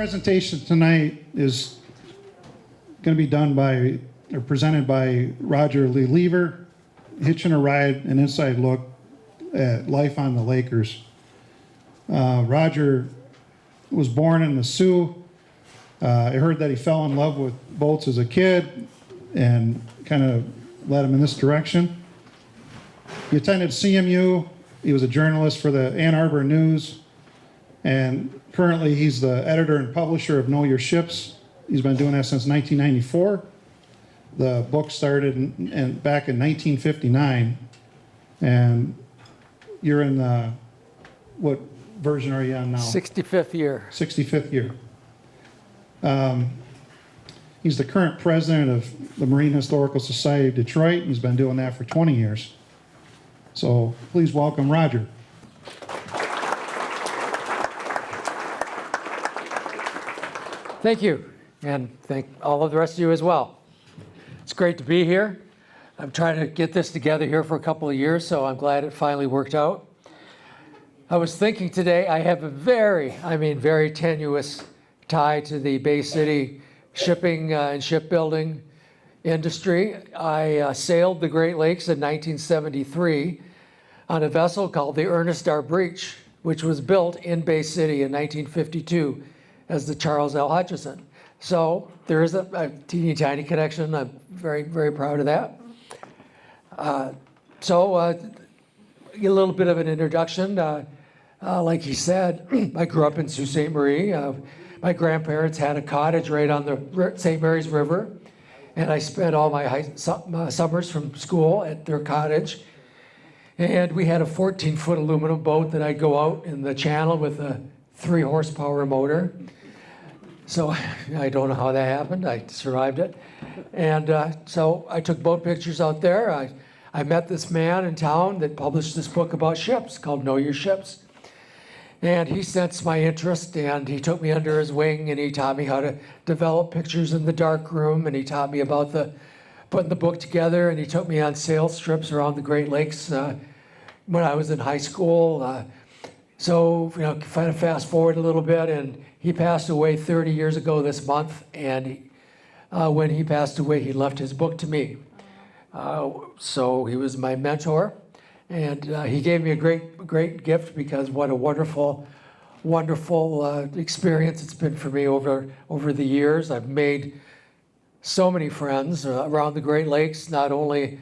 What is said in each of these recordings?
presentation tonight is going to be done by, or presented by Roger LeLievre, Hitchin a Ride, an inside look at life on the Lakers. Roger was born in the Soo. I heard that he fell in love with boats as a kid and kind of led him in this direction. He attended CMU. He was a journalist for the Ann Arbor News, and currently he's the editor and publisher of Know Your Ships. He's been doing that since 1994. The book started back in 1959, and you're in the, what version are you on now? 65th year. 65th year. He's the current president of the Marine Historical Society of Detroit. He's been doing that for 20 years. So please welcome Roger. Thank you, and thank all of the rest of you as well. It's great to be here. I'm trying to get this together here for a couple of years, so I'm glad it finally worked out. I was thinking today I have a very tenuous tie to the Bay City shipping and shipbuilding industry. I sailed the Great Lakes in 1973 on a vessel called the Ernest R. Breach, which was built in Bay City in 1952 as the Charles L. Hutchison. So there is a teeny tiny connection. I'm very, very proud of that. A little bit of an introduction. Like he said, I grew up in Sault Ste. Marie. My grandparents had a cottage right on the St. Mary's River, and I spent all my summers from school at their cottage. And we had a 14-foot aluminum boat that I'd go out in the channel with a 3-horsepower motor. So I don't know how that happened. I survived it. And so I took boat pictures out there. I met this man in town that published this book about ships called Know Your Ships. And he sensed my interest, and he took me under his wing, and he taught me how to develop pictures in the dark room, and he taught me about putting the book together, and he took me on sales trips around the Great Lakes when I was in high school. So, kind of fast forward a little bit, and he passed away 30 years ago this month, and when he passed away, he left his book to me. So he was my mentor. And he gave me a great gift, because what a wonderful experience it's been for me over the years. I've made so many friends around the Great Lakes, not only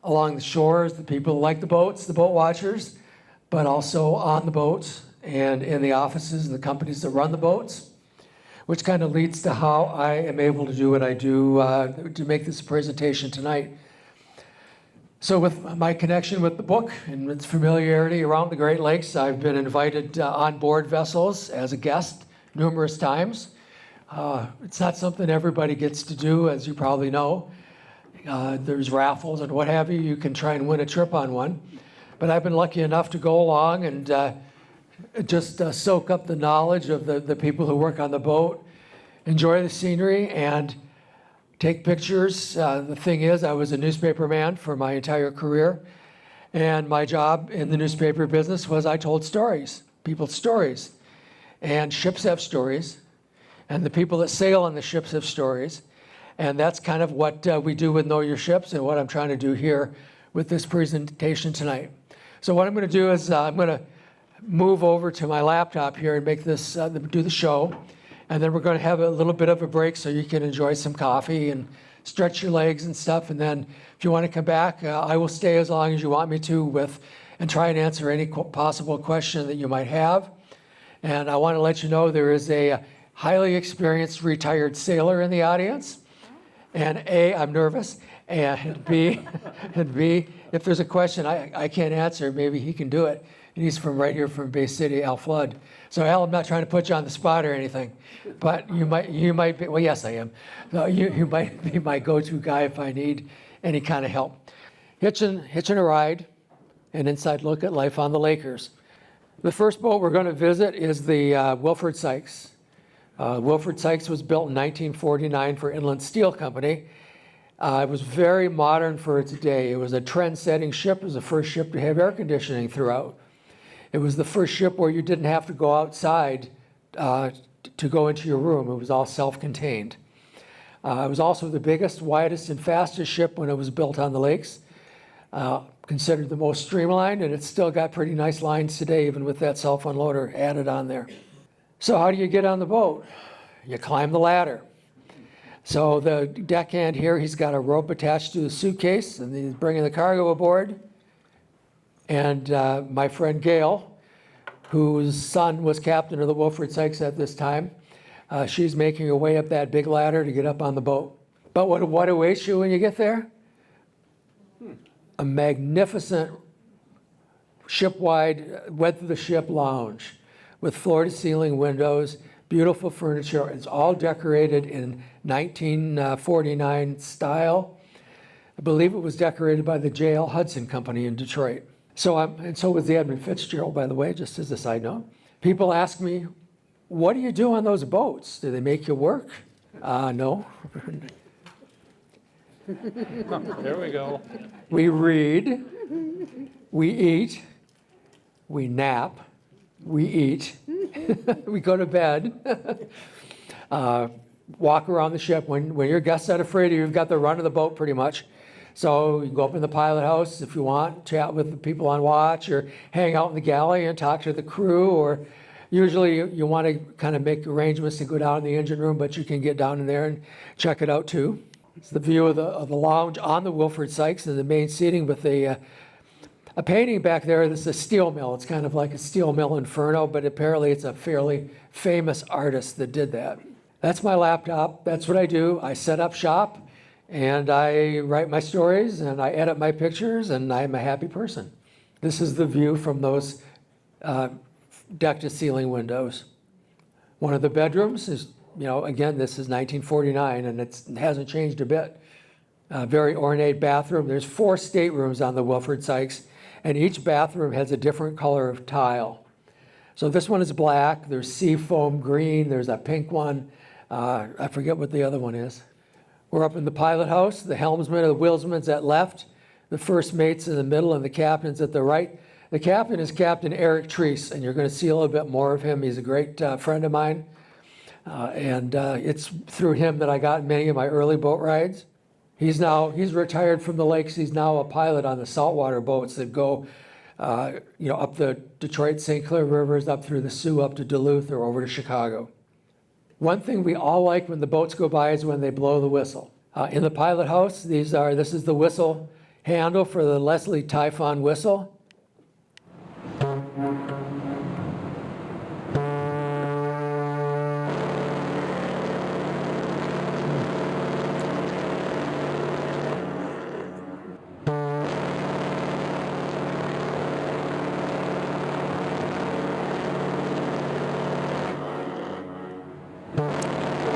along the shores, the people who like the boats, the boat watchers, but also on the boats and in the offices and the companies that run the boats, which kind of leads to how I am able to do what I do to make this presentation tonight. So with my connection with the book and its familiarity around the Great Lakes, I've been invited on board vessels as a guest numerous times. It's not something everybody gets to do, as you probably know. There's raffles and what have you. You can try and win a trip on one. But I've been lucky enough to go along and just soak up the knowledge of the people who work on the boat, enjoy the scenery, and take pictures. The thing is, I was a newspaper man for my entire career, and my job in the newspaper business was I told stories, people's stories. And ships have stories, and the people that sail on the ships have stories. And that's kind of what we do with Know Your Ships, and what I'm trying to do here with this presentation tonight. So what I'm going to do is I'm going to move over to my laptop here and make this, do the show. And then we're going to have a little bit of a break so you can enjoy some coffee and stretch your legs and stuff. And then if you want to come back, I will stay as long as you want me to and try and answer any possible question that you might have. And I want to let you know there is a highly experienced retired sailor in the audience. And A, I'm nervous. And B, if there's a question I can't answer, maybe he can do it. And he's right here from Bay City, Al Flood. So Al, I'm not trying to put you on the spot or anything, but you might be, well, yes, I am. You might be my go-to guy if I need any kind of help. Hitchin a Ride, an inside look at life on the Lakers. The first boat we're going to visit is the Wilford Sykes. Wilford Sykes was built in 1949 for Inland Steel Company. It was very modern for its day. It was a trend-setting ship. It was the first ship to have air conditioning throughout. It was the first ship where you didn't have to go outside to go into your room. It was all self-contained. It was also the biggest, widest, and fastest ship when it was built on the lakes. Considered the most streamlined, and it's still got pretty nice lines today, even with that self-unloader added on there. So how do you get on the boat? You climb the ladder. So the deckhand here, he's got a rope attached to the suitcase, and he's bringing the cargo aboard. And my friend Gail, whose son was captain of the Wilford Sykes at this time, she's making her way up that big ladder to get up on the boat. But what awaits you when you get there? A magnificent ship-wide, wed-to-the-ship lounge with floor-to-ceiling windows, beautiful furniture. It's all decorated in 1949 style. I believe it was decorated by the J.L. Hudson Company in Detroit. And so was the Edmund Fitzgerald, by the way, just as a side note. People ask me, what do you do on those boats? Do they make you work? No. There we go. We read, we eat, we nap, we eat, we go to bed, walk around the ship. When your guests are afraid of you, you've got the run of the boat pretty much. So you can go up in the pilot house if you want, chat with the people on watch, or hang out in the galley and talk to the crew, or usually you want to kind of make arrangements to go down in the engine room, but you can get down in there and check it out too. It's the view of the lounge on the Wilford Sykes and the main seating with a painting back there. This is a steel mill. It's kind of like a steel mill inferno, but apparently it's a fairly famous artist that did that. That's my laptop. That's what I do. I set up shop, and I write my stories, and I edit my pictures, and I'm a happy person. This is the view from those deck-to-ceiling windows. One of the bedrooms is, again, this is 1949, and it hasn't changed a bit. Very ornate bathroom. There's 4 staterooms on the Wilford Sykes, and each bathroom has a different color of tile. So this one is black. There's seafoam green. There's a pink one. I forget what the other one is. We're up in the pilot house. The helmsman or the wheelsman's at left. The first mate's in the middle, and the captain's at the right. The captain is Captain Eric Treese, and you're going to see a little bit more of him. He's a great friend of mine. And it's through him that I got many of my early boat rides. He's retired from the lakes. He's now a pilot on the saltwater boats that go, up the Detroit St. Clair rivers, up through the Soo, up to Duluth, or over to Chicago. One thing we all like when the boats go by is when they blow the whistle. In the pilot house, this is the whistle handle for the Leslie Typhon whistle.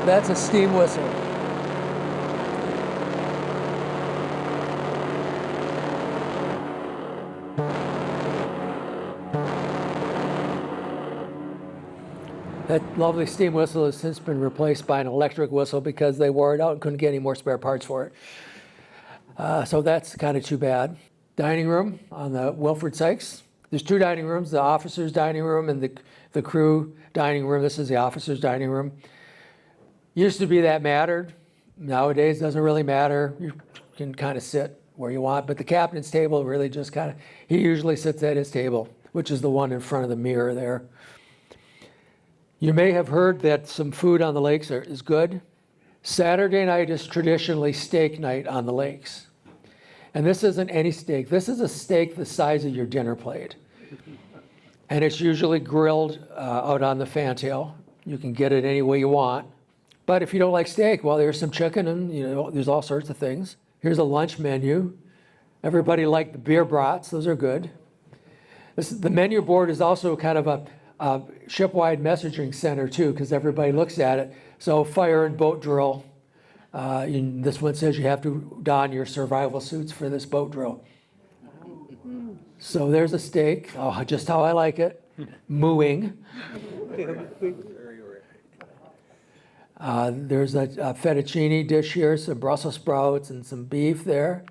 That's a steam whistle. That lovely steam whistle has since been replaced by an electric whistle because they wore it out and couldn't get any more spare parts for it. So that's kind of too bad. Dining room on the Wilford Sykes. There's 2 dining rooms, the officer's dining room and the crew dining room. This is the officer's dining room. Used to be that mattered. Nowadays, doesn't really matter. You can kind of sit where you want, but the captain's table really just he usually sits at his table, which is the one in front of the mirror there. You may have heard that some food on the lakes is good. Saturday night is traditionally steak night on the lakes. And this isn't any steak. This is a steak the size of your dinner plate. And it's usually grilled out on the fantail. You can get it any way you want. But if you don't like steak, well, there's some chicken and, there's all sorts of things. Here's a lunch menu. Everybody liked the beer brats. Those are good. The menu board is also kind of a ship-wide messaging center, too, because everybody looks at it. So fire and boat drill. This one says you have to don your survival suits for this boat drill. So there's a steak. Oh, just how I like it. Mooing. There's a fettuccine dish here, some Brussels sprouts and some beef there.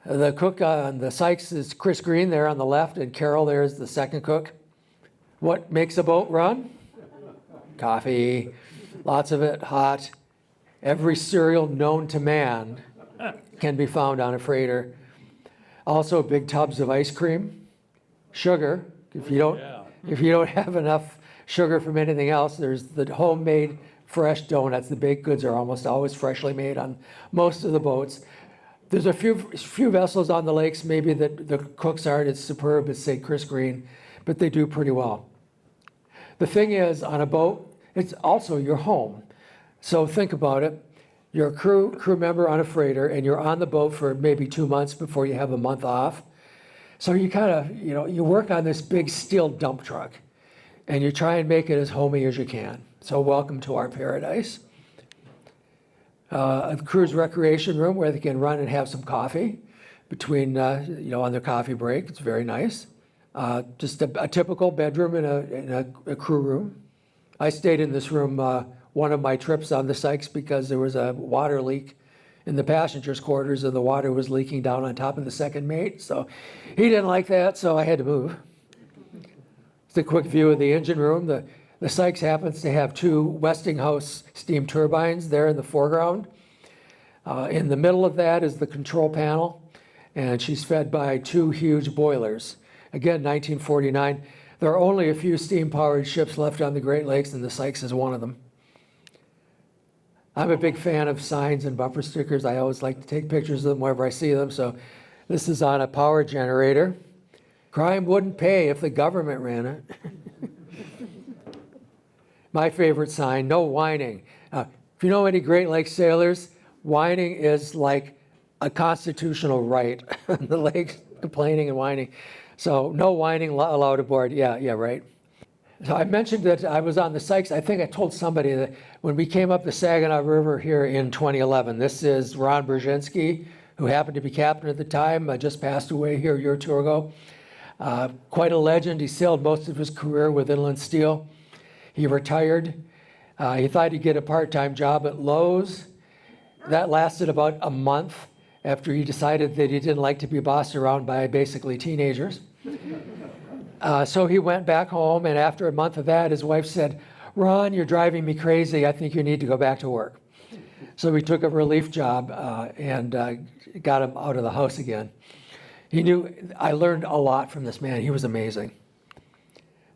The cook on the Sykes is Chris Green there on the left, and Carol there is the second cook. What makes a boat run? coffee, lots of it hot. Every cereal known to man can be found on a freighter. Also, big tubs of ice cream, sugar. If you don't have enough sugar from anything else, there's the homemade fresh donuts. The baked goods are almost always freshly made on most of the boats. There's a few vessels on the lakes, maybe that the cooks aren't as superb as, say, Chris Green, but they do pretty well. The thing is, on a boat, it's also your home. So think about it. You're a crew member on a freighter, and you're on the boat for maybe 2 months before you have a month off. So you kind of, you work on this big steel dump truck, and you try and make it as homey as you can. So welcome to our paradise. A crew's recreation room where they can run and have some coffee between, on their coffee break. It's very nice. Just a typical bedroom in a crew room. I stayed in this room one of my trips on the Sykes because there was a water leak in the passengers' quarters, and the water was leaking down on top of the second mate. So he didn't like that, so I had to move. It's a quick view of the engine room. The Sykes happens to have 2 Westinghouse steam turbines there in the foreground. In the middle of that is the control panel, and she's fed by 2 huge boilers. Again, 1949. There are only a few steam-powered ships left on the Great Lakes, and the Sykes is one of them. I'm a big fan of signs and bumper stickers. I always like to take pictures of them wherever I see them. So this is on a power generator. Crime wouldn't pay if the government ran it. My favorite sign, no whining. If you know any Great Lakes sailors, whining is like a constitutional right on the lakes, complaining and whining. So no whining allowed aboard. Yeah, right. So I mentioned that I was on the Sykes. I think I told somebody that when we came up the Saginaw River here in 2011, this is Ron Brzezinski, who happened to be captain at the time, just passed away here a year or 2 ago. Quite a legend. He sailed most of his career with Inland Steel. He retired. He thought he'd get a part-time job at Lowe's. That lasted about a month after he decided that he didn't like to be bossed around by basically teenagers. So he went back home, and after a month of that, his wife said, "Ron, you're driving me crazy. I think you need to go back to work." So he took a relief job and got him out of the house again. I learned a lot from this man. He was amazing.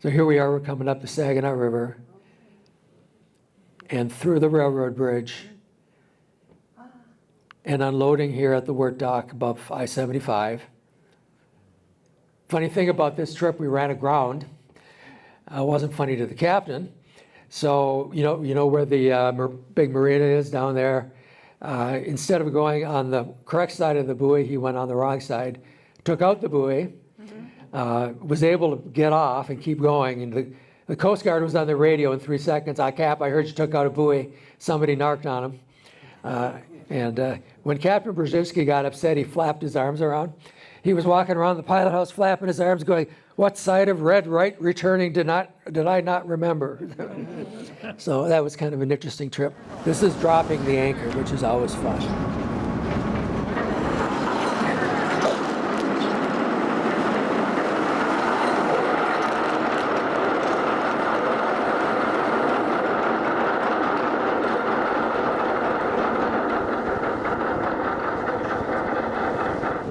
So here we are, we're coming up the Saginaw River and through the railroad bridge and unloading here at the work dock above I-75. Funny thing about this trip, we ran aground. It wasn't funny to the captain. So, you know where the big marina is down there? Instead of going on the correct side of the buoy, he went on the wrong side, took out the buoy, was able to get off and keep going. And the Coast Guard was on the radio in 3 seconds. Cap, I heard you took out a buoy. Somebody narked on him. And when Captain Brzezinski got upset, he flapped his arms around. He was walking around the pilot house flapping his arms going, "What side of red right returning did I not remember?" So that was kind of an interesting trip. This is dropping the anchor, which is always fun.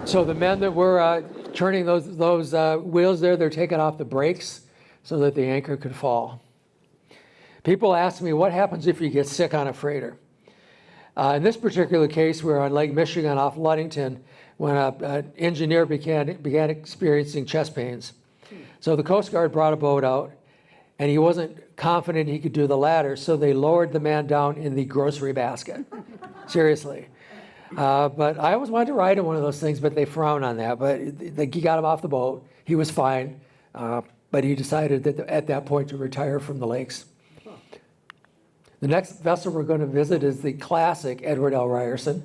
So the men that were turning those wheels there, they're taking off the brakes so that the anchor could fall. People ask me, what happens if you get sick on a freighter? In this particular case, we're on Lake Michigan off Ludington when an engineer began experiencing chest pains. So the Coast Guard brought a boat out, and he wasn't confident he could do the ladder, so they lowered the man down in the grocery basket. Seriously. But I always wanted to ride in one of those things, but they frown on that. But he got him off the boat. He was fine. But he decided that at that point to retire from the lakes. The next vessel we're going to visit is the classic Edward L. Ryerson.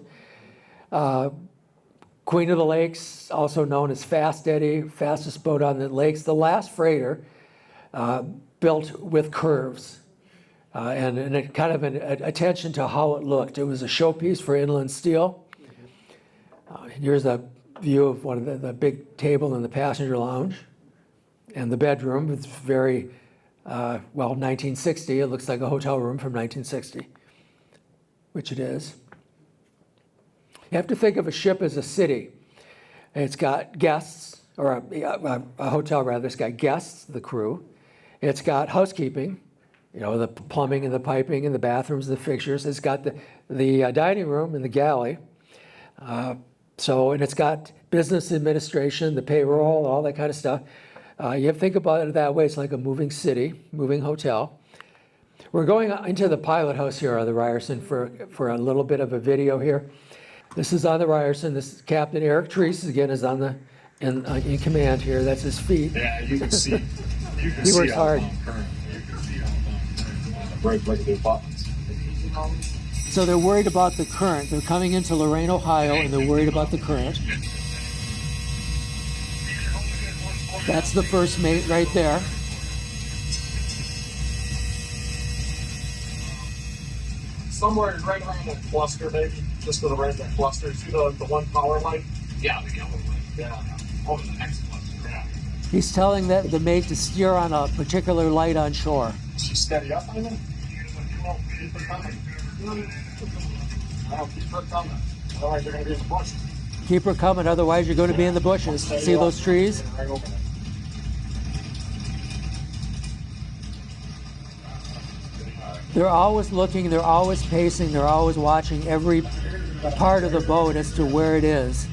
Queen of the Lakes, also known as Fast Eddie, fastest boat on the lakes. The last freighter built with curves. And a kind of an attention to how it looked. It was a showpiece for Inland Steel. Here's a view of one of the big table in the passenger lounge. And the bedroom, it's very well, 1960. It looks like a hotel room from 1960, which it is. You have to think of a ship as a city. It's got guests, or a hotel rather, it's got guests, the crew. It's got housekeeping, the plumbing and the piping and the bathrooms, the fixtures. It's got the dining room and the galley. And it's got business administration, the payroll, all that kind of stuff. You have to think about it that way. It's like a moving city, moving hotel. We're going into the pilot house here on the Ryerson for a little bit of a video here. This is on the Ryerson. This is Captain Eric Treese, again, is in command here. That's his feet. Yeah, you can see. He works hard. Right, like the buttons. So they're worried about the current. They're coming into Lorain, Ohio, and they're worried about the current. That's the first mate right there. Somewhere right around that cluster, maybe just to the right of that cluster. See the one power light? Yeah, the yellow light. Yeah. Over the next cluster. Yeah. He's telling the mate to steer on a particular light on shore. She's steady up on them. Keep her coming. I'll keep her coming. Otherwise, you're going to be in the bush. Keep her coming, otherwise you're going to be in the bushes. See those trees? Right over there. They're always looking, they're always pacing, they're always watching every part of the boat as to where it is.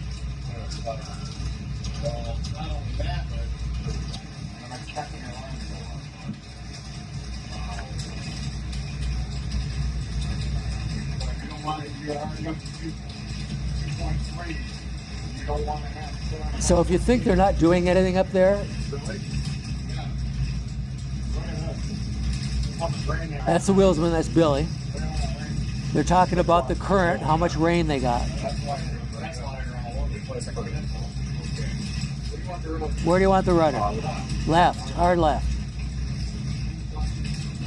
So if you think they're not doing anything up there, that's the wheelsman, that's Billy. They're talking about the current, how much rain they got. Where do you want the rudder? Left, hard left.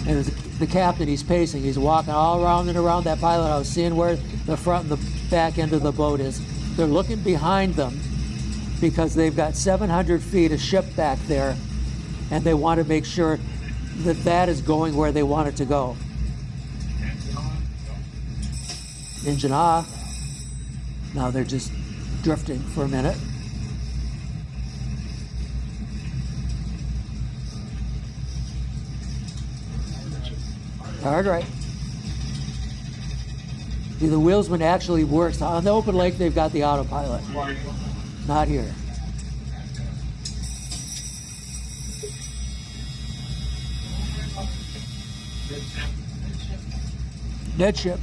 And the captain, he's pacing, he's walking all around and around that pilot house, seeing where the front and the back end of the boat is. They're looking behind them because they've got 700 feet of ship back there, and they want to make sure that is going where they want it to go. Engine off. Now they're just drifting for a minute. Hard right. See, the wheelsman actually works. On the open lake, they've got the autopilot. Not here. Dead ship.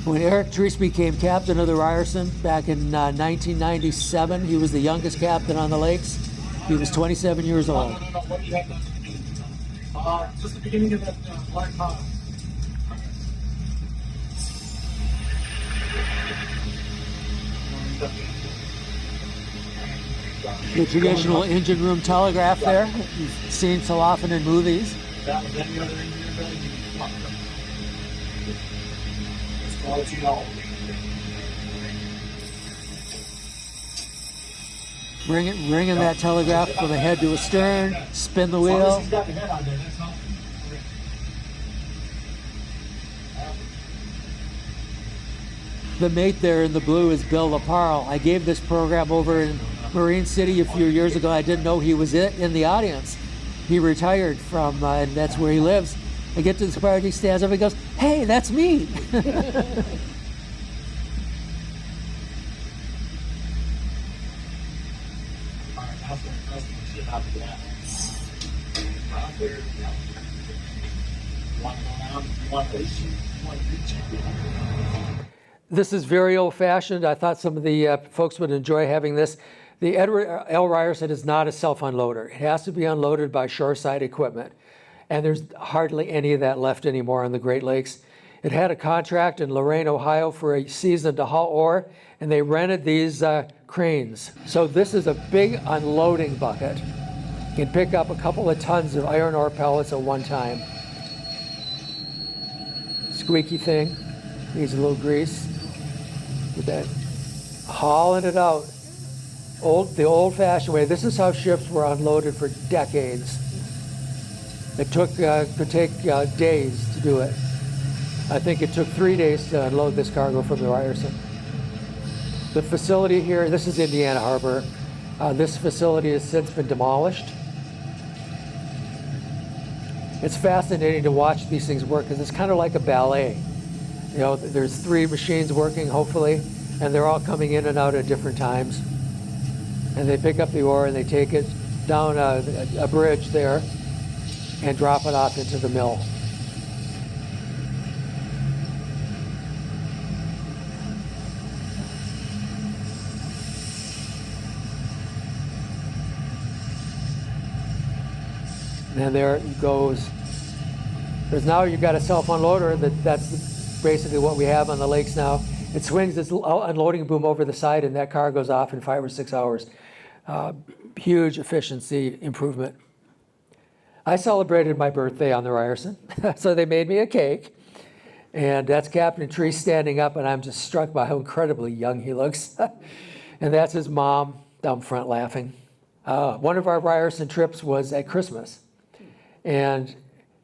When Eric Treese became captain of the Ryerson back in 1997, he was the youngest captain on the lakes. He was 27 years old. What do you have to just the beginning of that black car. The traditional engine room telegraph there, you've seen so often in movies. That was any other engineer building. As far as you know. Bringing that telegraph from a head to a stern, spin the wheel. He's got the head on there, that's not. The mate there in the blue is Bill LaParle. I gave this program over in Marine City a few years ago. I didn't know he was in the audience. He retired from, and that's where he lives. I get to this part, he stands up and goes, "Hey, that's me." This is very old-fashioned. I thought some of the folks would enjoy having this. The Edward L. Ryerson is not a self-unloader. It has to be unloaded by shoreside equipment. And there's hardly any of that left anymore on the Great Lakes. It had a contract in Lorain, Ohio for a season to haul ore, and they rented these cranes. So this is a big unloading bucket. You can pick up a couple of tons of iron ore pellets at one time. Squeaky thing. Needs a little grease. With that, hauling it out. The old-fashioned way. This is how ships were unloaded for decades. It could take days to do it. I think it took 3 days to unload this cargo from the Ryerson. The facility here, this is Indiana Harbor. This facility has since been demolished. It's fascinating to watch these things work because it's kind of like a ballet. You know, there's 3 machines working, hopefully, and they're all coming in and out at different times. And they pick up the ore and they take it down a bridge there and drop it off into the mill. And there it goes. Because now you've got a self-unloader that's basically what we have on the lakes now. It swings its unloading boom over the side and that car goes off in 5 or 6 hours. Huge efficiency improvement. I celebrated my birthday on the Ryerson, so they made me a cake. And that's Captain Tree standing up, and I'm just struck by how incredibly young he looks. And that's his mom down front laughing. One of our Ryerson trips was at Christmas. And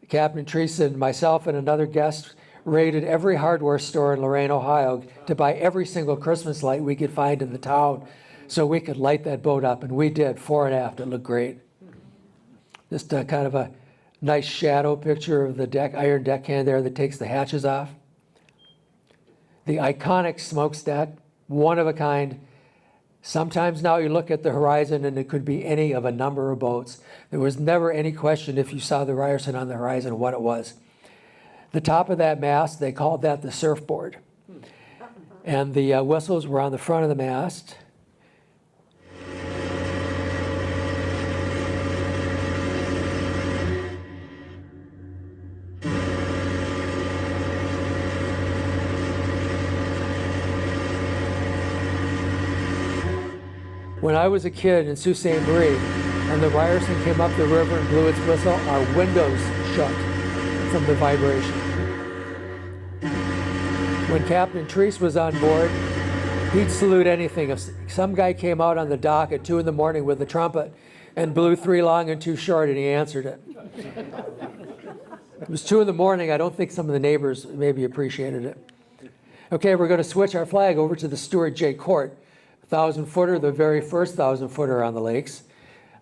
Captain Treese and myself and another guest raided every hardware store in Lorain, Ohio to buy every single Christmas light we could find in the town so we could light that boat up. And we did, fore and aft. It looked great. Just kind of a nice shadow picture of the iron deckhand there that takes the hatches off. The iconic smokestack, one of a kind. Sometimes now you look at the horizon and it could be any of a number of boats. There was never any question if you saw the Ryerson on the horizon what it was. The top of that mast, they called that the surfboard. And the whistles were on the front of the mast. When I was a kid in Sault Ste. Marie and the Ryerson came up the river and blew its whistle, our windows shut from the vibration. When Captain Treese was on board, he'd salute anything. If some guy came out on the dock at 2 in the morning with a trumpet and blew 3 long and 2 short, and he answered it. It was 2 in the morning. I don't think some of the neighbors maybe appreciated it. Okay, we're going to switch our flag over to the Stuart J. Court. 1,000-footer, the very first 1,000-footer on the lakes,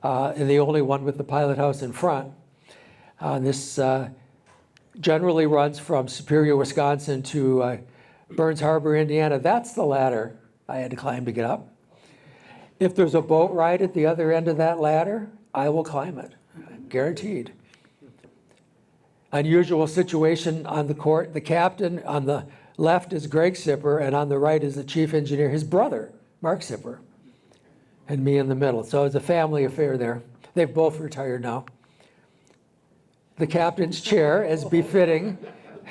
and the only one with the pilot house in front. This generally runs from Superior, Wisconsin to Burns Harbor, Indiana. That's the ladder I had to climb to get up. If there's a boat ride at the other end of that ladder, I will climb it, guaranteed. Unusual situation on the court. The captain on the left is Greg Sipper, and on the right is the chief engineer, his brother, Mark Sipper, and me in the middle. So it's a family affair there. They've both retired now. The captain's chair is befitting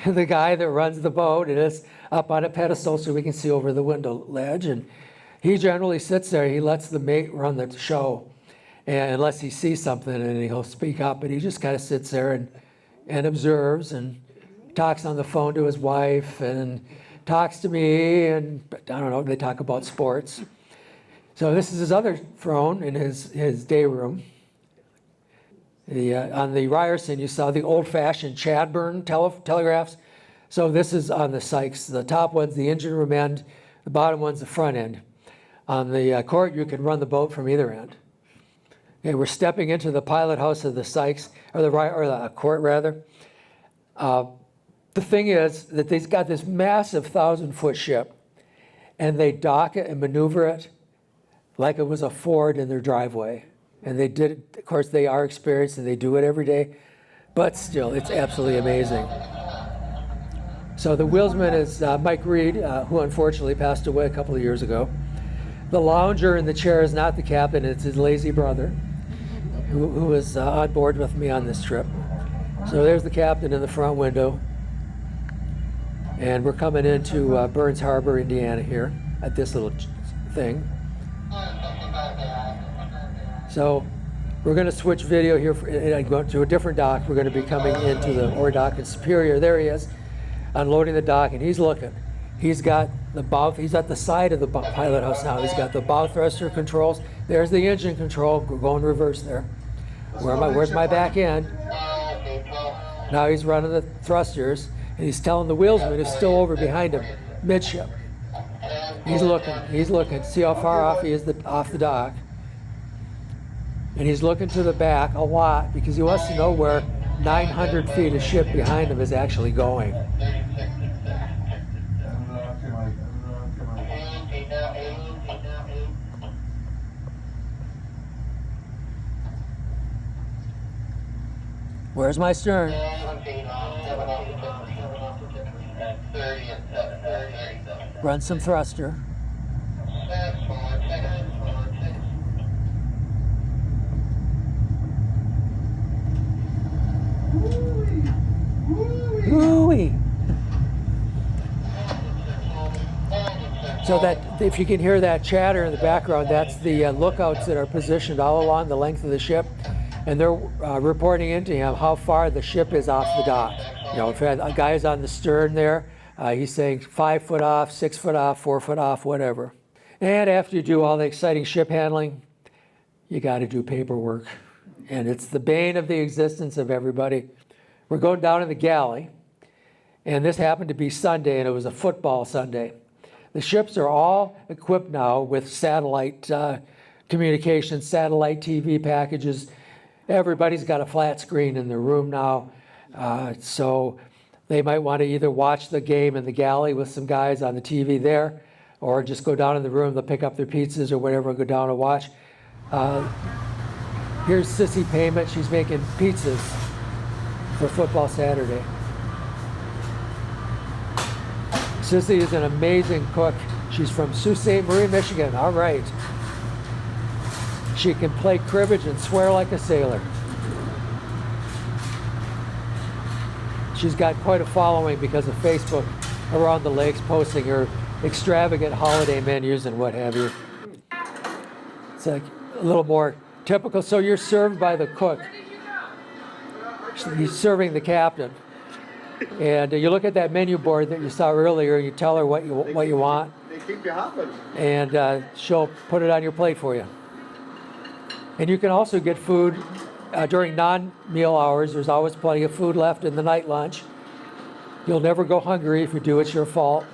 the guy that runs the boat. It is up on a pedestal so we can see over the window ledge. And he generally sits there. He lets the mate run the show, and unless he sees something, and he'll speak up. But he just kind of sits there and observes and talks on the phone to his wife and talks to me, and I don't know, they talk about sports. So this is his other throne in his day room. On the Ryerson, you saw the old-fashioned Chadburn telegraphs. So this is on the Sykes. The top one's the engine room end, the bottom one's the front end. On the court, you can run the boat from either end. Okay, we're stepping into the pilot house of the Sykes, or the court rather. The thing is that they've got this massive 1,000-foot ship, and they dock it and maneuver it like it was a Ford in their driveway. And they did it, of course, they are experienced and they do it every day, but still, it's absolutely amazing. So the wheelsman is Mike Reed, who unfortunately passed away a couple of years ago. The lounger in the chair is not the captain, it's his lazy brother, who was on board with me on this trip. So there's the captain in the front window. And we're coming into Burns Harbor, Indiana here at this little thing. So we're going to switch video here and go to a different dock. We're going to be coming into the ore dock in Superior. There he is, unloading the dock, and he's looking. He's got the bow, he's at the side of the pilot house now. He's got the bow thruster controls. There's the engine control, going reverse there. Where's my back end? Now he's running the thrusters, and he's telling the wheelsman who's still over behind him, midship. He's looking, see how far off he is off the dock. And he's looking to the back a lot because he wants to know where 900 feet of ship behind him is actually going. Where's my stern? Run some thruster. Woo-wee. So that, if you can hear that chatter in the background, that's the lookouts that are positioned all along the length of the ship, and they're reporting into him how far the ship is off the dock. You know, if a guy's on the stern there, he's saying 5 foot off, 6 foot off, 4 foot off, whatever. And after you do all the exciting ship handling, you got to do paperwork. And it's the bane of the existence of everybody. We're going down in the galley, and this happened to be Sunday, and it was a football Sunday. The ships are all equipped now with satellite communication, satellite TV packages. Everybody's got a flat screen in their room now, so they might want to either watch the game in the galley with some guys on the TV there, or just go down in the room, they'll pick up their pizzas or whatever and go down and watch. Here's Sissy Payment. She's making pizzas for Football Saturday. Sissy is an amazing cook. She's from Sault Ste. Marie, Michigan. All right. She can play cribbage and swear like a sailor. She's got quite a following because of Facebook around the lakes, posting her extravagant holiday menus and what have you. It's like a little more typical. So you're served by the cook. He's serving the captain. And you look at that menu board that you saw earlier, you tell her what you want. They keep you hopping. And she'll put it on your plate for you. And you can also get food during non-meal hours. There's always plenty of food left in the night lunch. You'll never go hungry. If you do, it's your fault.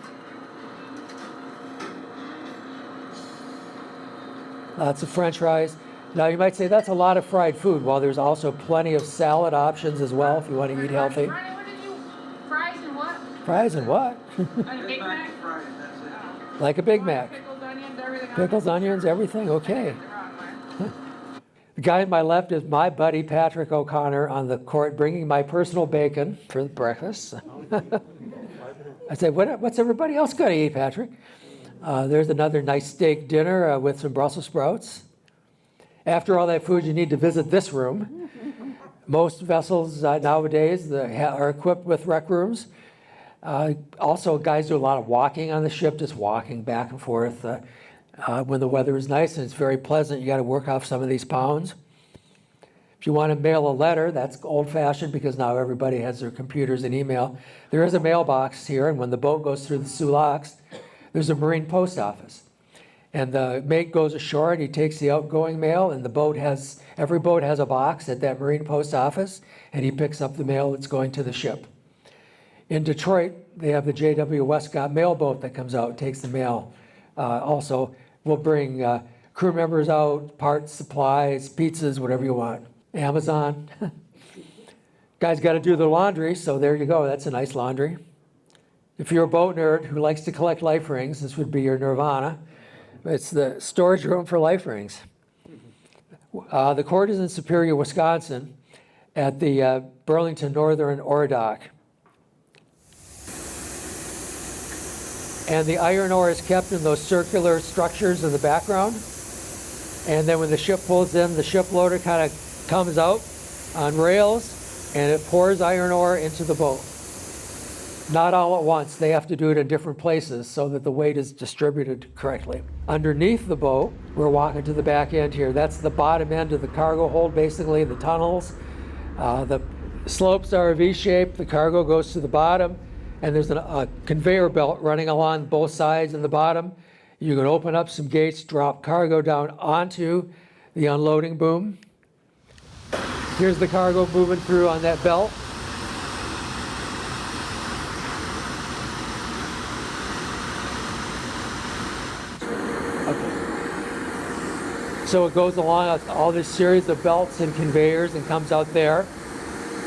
Lots of French fries. Now you might say that's a lot of fried food. Well, there's also plenty of salad options as well if you want to eat healthy. What did you? Fries and what? Fries and what? Like a Big Mac? Like a Big Mac. Pickles, onions, everything. Pickles, onions, everything. Okay. The guy on my left is my buddy Patrick O'Connor on the court, bringing my personal bacon for breakfast. I said, what's everybody else going to eat, Patrick? There's another nice steak dinner with some Brussels sprouts. After all that food, you need to visit this room. Most vessels nowadays are equipped with rec rooms. Also, guys do a lot of walking on the ship, just walking back and forth. When the weather is nice and it's very pleasant, you got to work off some of these pounds. If you want to mail a letter, that's old-fashioned because now everybody has their computers and email. There is a mailbox here, and when the boat goes through the Soo Locks, there's a marine post office. And the mate goes ashore and he takes the outgoing mail, and every boat has a box at that marine post office, and he picks up the mail that's going to the ship. In Detroit, they have the J.W. Westcott mail boat that comes out and takes the mail. Also, we'll bring crew members out, parts, supplies, pizzas, whatever you want. Amazon. Guys got to do their laundry, so there you go. That's a nice laundry. If you're a boat nerd who likes to collect life rings, this would be your nirvana. It's the storage room for life rings. The court is in Superior, Wisconsin, at the Burlington Northern Ore Dock. And the iron ore is kept in those circular structures in the background. And then when the ship pulls in, the ship loader kind of comes out on rails, and it pours iron ore into the boat. Not all at once. They have to do it in different places so that the weight is distributed correctly. Underneath the boat, we're walking to the back end here. That's the bottom end of the cargo hold, basically, the tunnels. The slopes are V-shaped. The cargo goes to the bottom. and there's a conveyor belt running along both sides and the bottom. You can open up some gates, drop cargo down onto the unloading boom. Here's the cargo moving through on that belt. So it goes along all this series of belts and conveyors and comes out there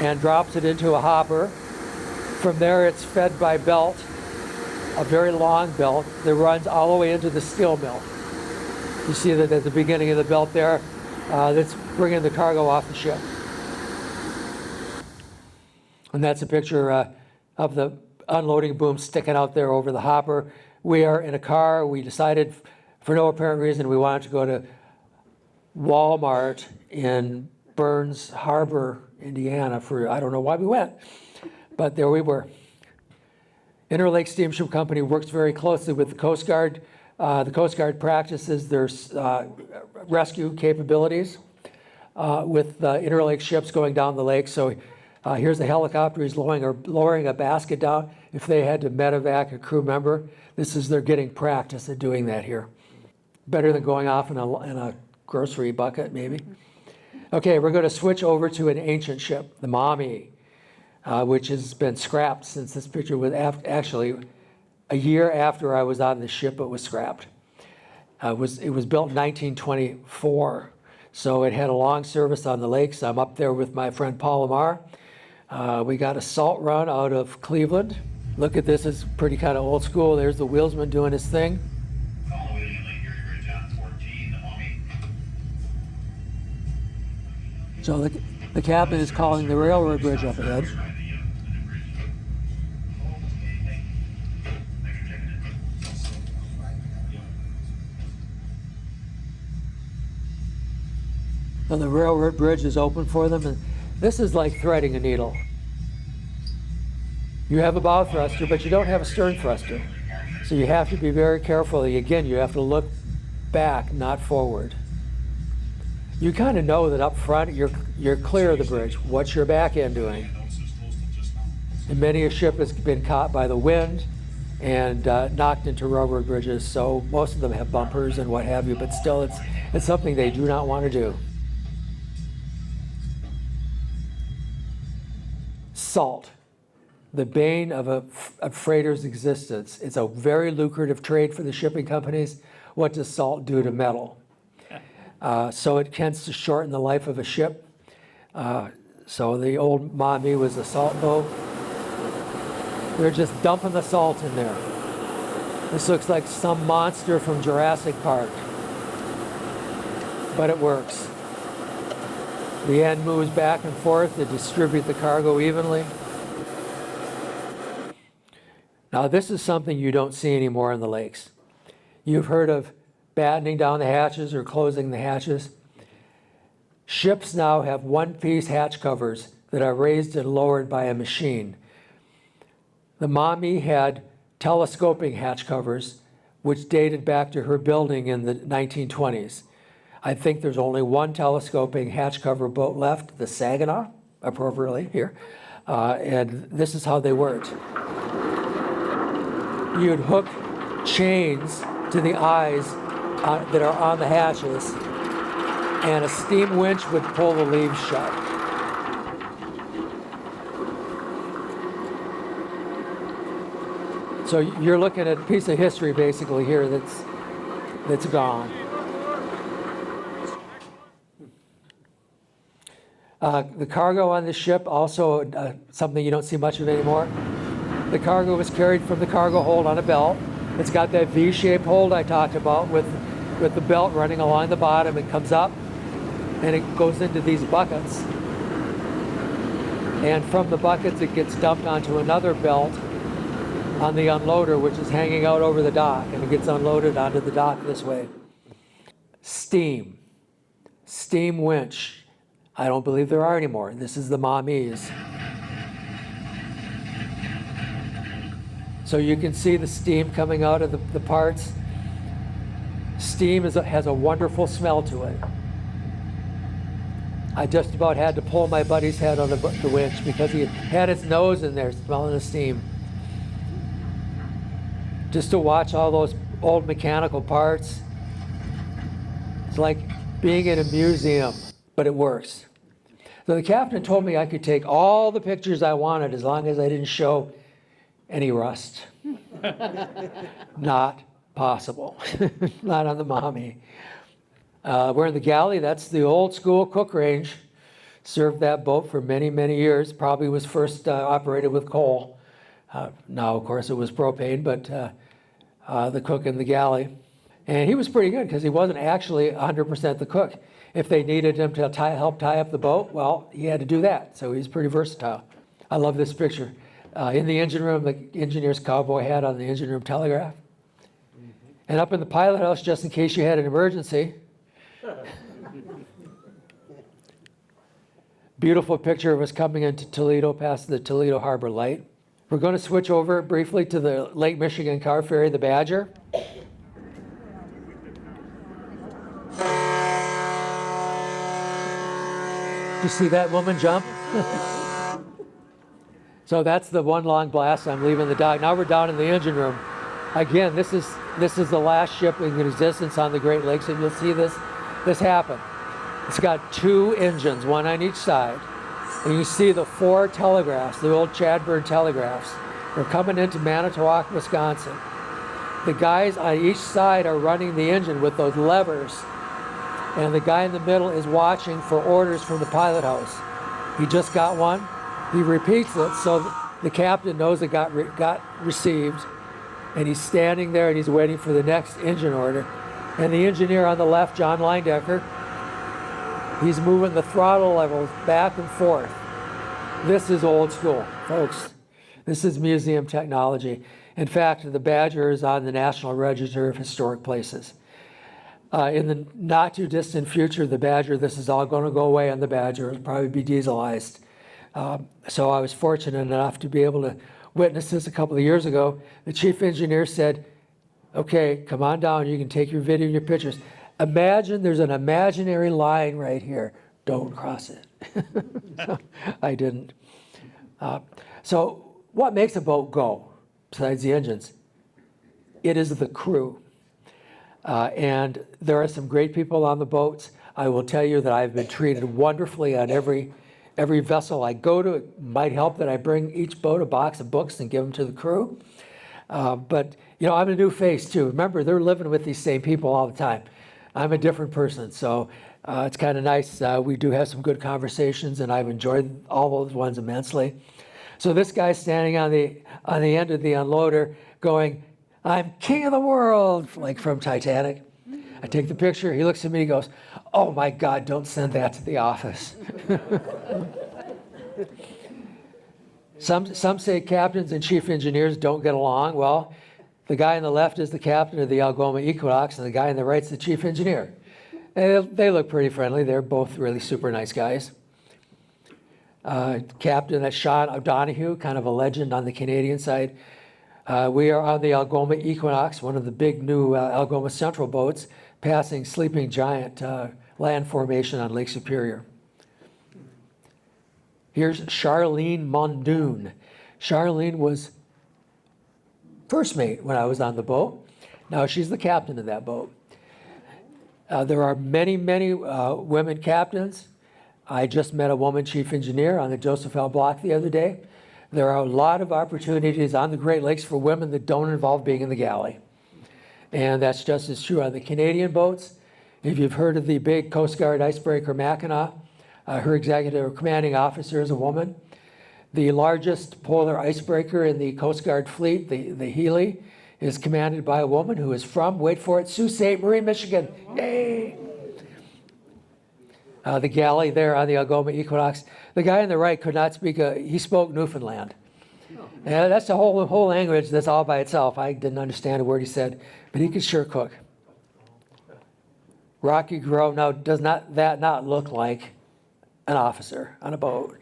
and drops it into a hopper. From there it's fed by belt, a very long belt that runs all the way into the steel mill. You see that at the beginning of the belt there, that's bringing the cargo off the ship. And that's a picture of the unloading boom sticking out there over the hopper. We are in a car. We decided, for no apparent reason, we wanted to go to Walmart in Burns Harbor, Indiana for, I don't know why we went, but there we were. Interlake Steamship Company works very closely with the Coast Guard. The Coast Guard practices their rescue capabilities with interlake ships going down the lake. So here's a helicopter. He's lowering a basket down. If they had to medevac a crew member, they're getting practice at doing that here. Better than going off in a grocery bucket, maybe. Okay, we're going to switch over to an ancient ship, the Maumee, which has been scrapped since this picture was actually a year after I was on the ship. It was scrapped. It was built in 1924, so it had a long service on the lakes. I'm up there with my friend Paul Lamar. We got a salt run out of Cleveland. Look at this, it's pretty kind of old school. There's the wheelsman doing his thing. So the captain is calling the railroad bridge up ahead. And the railroad bridge is open for them, and this is like threading a needle. You have a bow thruster, but you don't have a stern thruster. So you have to be very careful. Again, you have to look back, not forward. You kind of know that up front you're clear of the bridge. What's your back end doing? And many a ship has been caught by the wind and knocked into railroad bridges. So most of them have bumpers and what have you, but still it's something they do not want to do. Salt, the bane of a freighter's existence. It's a very lucrative trade for the shipping companies. What does salt do to metal? So it tends to shorten the life of a ship. So the old Maumee was a salt boat. They're just dumping the salt in there. This looks like some monster from Jurassic Park, but it works. The end moves back and forth to distribute the cargo evenly. Now this is something you don't see anymore in the lakes. You've heard of battening down the hatches or closing the hatches. Ships now have one-piece hatch covers that are raised and lowered by a machine. The Maumee had telescoping hatch covers, which dated back to her building in the 1920s. I think there's only one telescoping hatch cover boat left, the Saginaw, appropriately here. And this is how they worked. You'd hook chains to the eyes that are on the hatches, and a steam winch would pull the leaves shut. So you're looking at a piece of history basically here that's gone. The cargo on this ship, also something you don't see much of anymore. The cargo was carried from the cargo hold on a belt. It's got that V-shaped hold I talked about with the belt running along the bottom. It comes up and it goes into these buckets. And from the buckets it gets dumped onto another belt on the unloader, which is hanging out over the dock, and it gets unloaded onto the dock this way. Steam winch. I don't believe there are anymore. This is the Maumees. So you can see the steam coming out of the parts. Steam has a wonderful smell to it. I just about had to pull my buddy's head on the winch because he had his nose in there smelling the steam. just to watch all those old mechanical parts. It's like being in a museum, but it works. So the captain told me I could take all the pictures I wanted as long as I didn't show any rust. Not possible. Not on the Maumee. We're in the galley. That's the old school cook range. Served that boat for many, many years. Probably was first operated with coal. Now, of course, it was propane, but the cook in the galley. And he was pretty good because he wasn't actually 100% the cook. If they needed him to help tie up the boat, well, he had to do that. So he's pretty versatile. I love this picture. In the engine room, the engineer's cowboy hat on the engine room telegraph. And up in the pilot house, just in case you had an emergency. Beautiful picture of us coming into Toledo past the Toledo Harbor Light. We're going to switch over briefly to the Lake Michigan car ferry, the Badger. You see that woman jump? So that's the one long blast. I'm leaving the dock. Now we're down in the engine room. Again, this is the last ship in existence on the Great Lakes, and you'll see this happen. It's got 2 engines, one on each side. And you see the 4 telegraphs, the old Chadburn telegraphs. They're coming into Manitowoc, Wisconsin. The guys on each side are running the engine with those levers. And the guy in the middle is watching for orders from the pilot house. He just got one. He repeats it so the captain knows it got received. And he's standing there and he's waiting for the next engine order. And the engineer on the left, John Leindecker, he's moving the throttle levels back and forth. This is old school, folks. This is museum technology. In fact, the Badger is on the National Register of Historic Places. In the not too distant future, the Badger, this is all going to go away on the Badger. It'll probably be dieselized. So I was fortunate enough to be able to witness this a couple of years ago. The chief engineer said, okay, come on down. You can take your video and your pictures. Imagine there's an imaginary line right here. Don't cross it. So I didn't. So what makes a boat go besides the engines? It is the crew. And there are some great people on the boats. I will tell you that I've been treated wonderfully on every vessel I go to. It might help that I bring each boat a box of books and give them to the crew. But, you know, I'm a new face too. Remember, they're living with these same people all the time. I'm a different person, so it's kind of nice. We do have some good conversations, and I've enjoyed all those ones immensely. So this guy's standing on the end of the unloader going, I'm king of the world, like from Titanic. I take the picture, he looks at me, he goes, oh my God, don't send that to the office. Some say captains and chief engineers don't get along. Well, the guy on the left is the captain of the Algoma Equinox, and the guy on the right is the chief engineer. And they look pretty friendly. They're both really super nice guys. Captain, that's Sean O'Donoghue, kind of a legend on the Canadian side. We are on the Algoma Equinox, one of the big new Algoma Central boats, passing Sleeping Giant land formation on Lake Superior. Here's Charlene Mondoon. Charlene was first mate when I was on the boat. Now she's the captain of that boat. There are many, many women captains. I just met a woman chief engineer on the Joseph L. Block the other day. There are a lot of opportunities on the Great Lakes for women that don't involve being in the galley. And that's just as true on the Canadian boats. If you've heard of the big Coast Guard icebreaker Mackinac, her executive or commanding officer is a woman. The largest polar icebreaker in the Coast Guard fleet, the Healy, is commanded by a woman who is from, wait for it, Sault Ste. Marie, Michigan. Yay! The galley there on the Algoma Equinox. The guy on the right could not speak, he spoke Newfoundland. And that's the whole language that's all by itself. I didn't understand a word he said, but he could sure cook. Rocky Grove, now does that not look like an officer on a boat?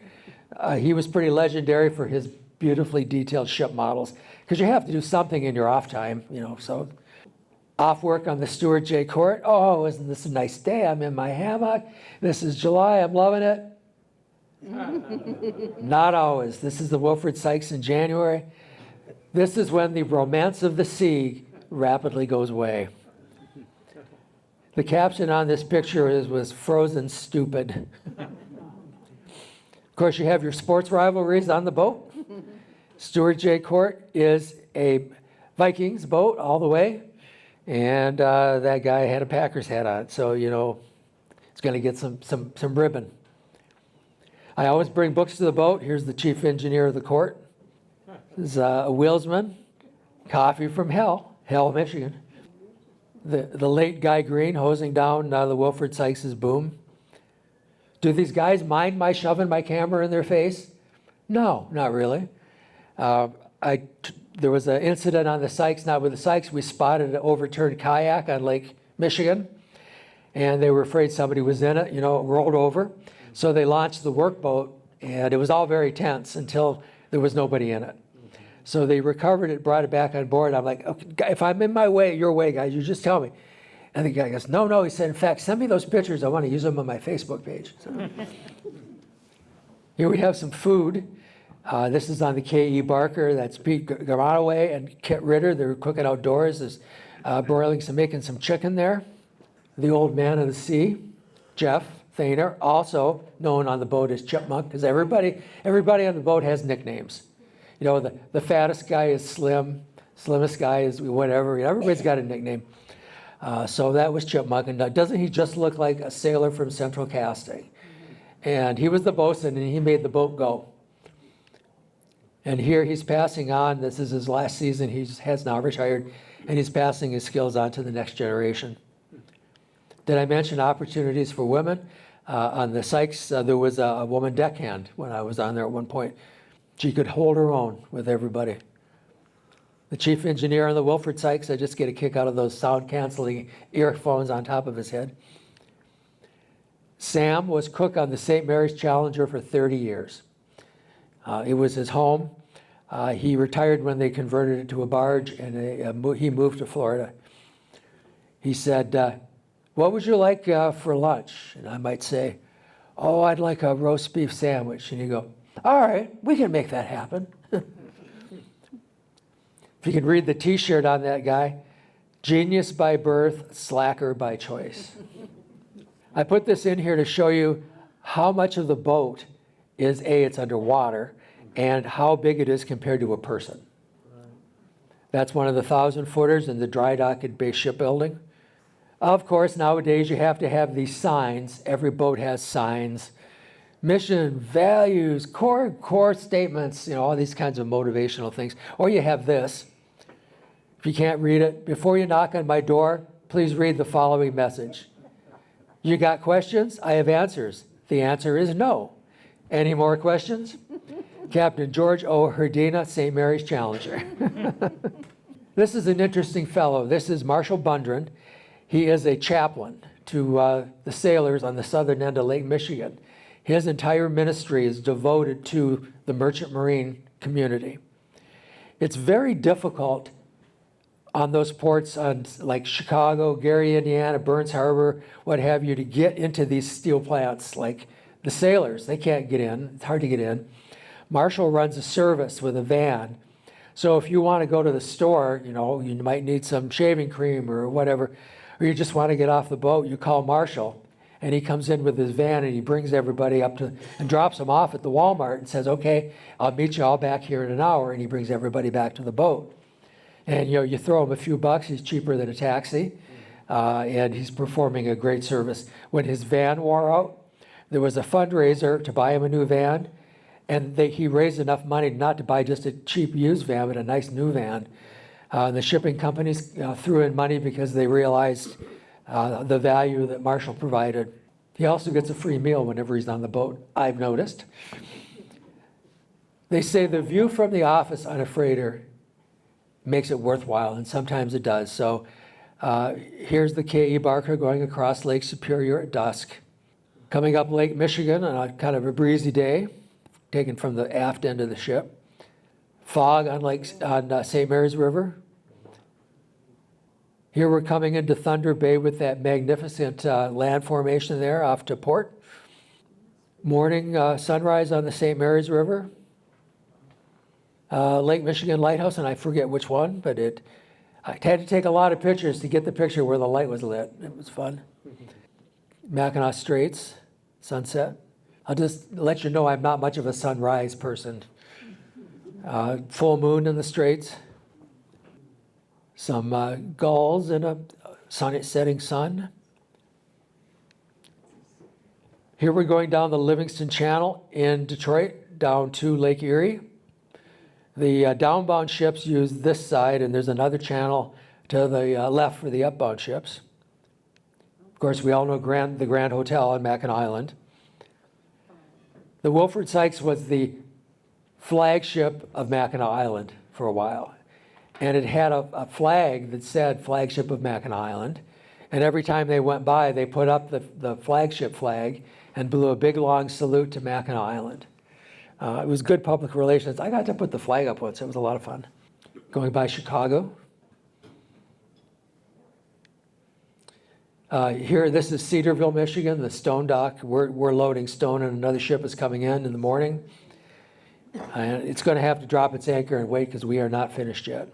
He was pretty legendary for his beautifully detailed ship models, because you have to do something in your off time, you know, so. Off work on the Stuart J. Court. Oh, isn't this a nice day? I'm in my hammock. This is July. I'm loving it. Not always. This is the Wilford Sykes in January. This is when the romance of the sea rapidly goes away. The caption on this picture was frozen stupid. Of course, you have your sports rivalries on the boat. Stuart J. Court is a Vikings boat all the way, and that guy had a Packers hat on, so it's going to get some ribbon. I always bring books to the boat. Here's the chief engineer of the court. This is a wheelsman, coffee from Hell, Michigan. The late Guy Green hosing down the Wilford Sykes' boom. Do these guys mind my shoving my camera in their face? No, not really. There was an incident on the Sykes. Now with the Sykes, we spotted an overturned kayak on Lake Michigan, and they were afraid somebody was in it, it rolled over. So they launched the workboat, and it was all very tense until there was nobody in it. So they recovered it, brought it back on board. I'm like, okay, if I'm in my way, your way, guys, you just tell me. And the guy goes, no. He said, in fact, send me those pictures. I want to use them on my Facebook page. So. Here we have some food. This is on the K.E. Barker. That's Pete Garonaway and Kit Ritter. They're cooking outdoors. There's making some chicken there. The old man of the sea, Jeff Thainer, also known on the boat as Chipmunk, because everybody on the boat has nicknames. The fattest guy is Slim, slimmest guy is whatever. Everybody's got a nickname. So that was Chipmunk. And doesn't he just look like a sailor from Central Casting? And he was the bosun, and he made the boat go. And here he's passing on. This is his last season. He has now retired, and he's passing his skills on to the next generation. Did I mention opportunities for women? On the Sykes, there was a woman deckhand when I was on there at one point. She could hold her own with everybody. The chief engineer on the Wilford Sykes, I just get a kick out of those sound-canceling earphones on top of his head. Sam was cook on the St. Mary's Challenger for 30 years. It was his home. He retired when they converted it to a barge, and he moved to Florida. He said, what would you like for lunch? And I might say, oh, I'd like a roast beef sandwich. And he'd go, all right, we can make that happen. If you can read the T-shirt on that guy, genius by birth, slacker by choice. I put this in here to show you how much of the boat is it's underwater, and how big it is compared to a person. That's one of the 1,000-footers in the dry dock at Bay Shipbuilding. Of course, nowadays you have to have these signs. Every boat has signs. Mission, values, core statements, all these kinds of motivational things. Or you have this. If you can't read it, before you knock on my door, please read the following message. You got questions? I have answers. The answer is no. Any more questions? Captain George O. Herdina, St. Mary's Challenger. This is an interesting fellow. This is Marshal Bundren. He is a chaplain to the sailors on the southern end of Lake Michigan. His entire ministry is devoted to the merchant marine community. It's very difficult on those ports like Chicago, Gary, Indiana, Burns Harbor, what have you, to get into these steel plants. Like the sailors, they can't get in. It's hard to get in. Marshall runs a service with a van. So if you want to go to the store, you might need some shaving cream or whatever, or you just want to get off the boat, you call Marshall, and he comes in with his van and he brings everybody up to and drops them off at the Walmart and says, okay, I'll meet you all back here in an hour, and he brings everybody back to the boat. And you throw him a few bucks, he's cheaper than a taxi, and he's performing a great service. When his van wore out, there was a fundraiser to buy him a new van, and he raised enough money not to buy just a cheap used van, but a nice new van. The shipping companies threw in money because they realized the value that Marshall provided. He also gets a free meal whenever he's on the boat, I've noticed. They say the view from the office on a freighter makes it worthwhile, and sometimes it does. So here's the K.E. Barker going across Lake Superior at dusk. Coming up Lake Michigan on a kind of a breezy day, taken from the aft end of the ship. Fog on St. Mary's River. Here we're coming into Thunder Bay with that magnificent land formation there off to port. Morning sunrise on the St. Mary's River. Lake Michigan lighthouse, and I forget which one, but I had to take a lot of pictures to get the picture where the light was lit. It was fun. Mackinac Straits, sunset. I'll just let you know I'm not much of a sunrise person. Full moon in the Straits. Some gulls and a setting sun. Here we're going down the Livingston Channel in Detroit, down to Lake Erie. The downbound ships use this side, and there's another channel to the left for the upbound ships. Of course, we all know the Grand Hotel on Mackinac Island. The Wilford Sykes was the flagship of Mackinac Island for a while. And it had a flag that said Flagship of Mackinac Island. And every time they went by, they put up the flagship flag and blew a big, long salute to Mackinac Island. It was good public relations. I got to put the flag up once. It was a lot of fun. Going by Chicago. Here, this is Cedarville, Michigan, the stone dock. We're loading stone, and another ship is coming in the morning. And it's going to have to drop its anchor and wait because we are not finished yet.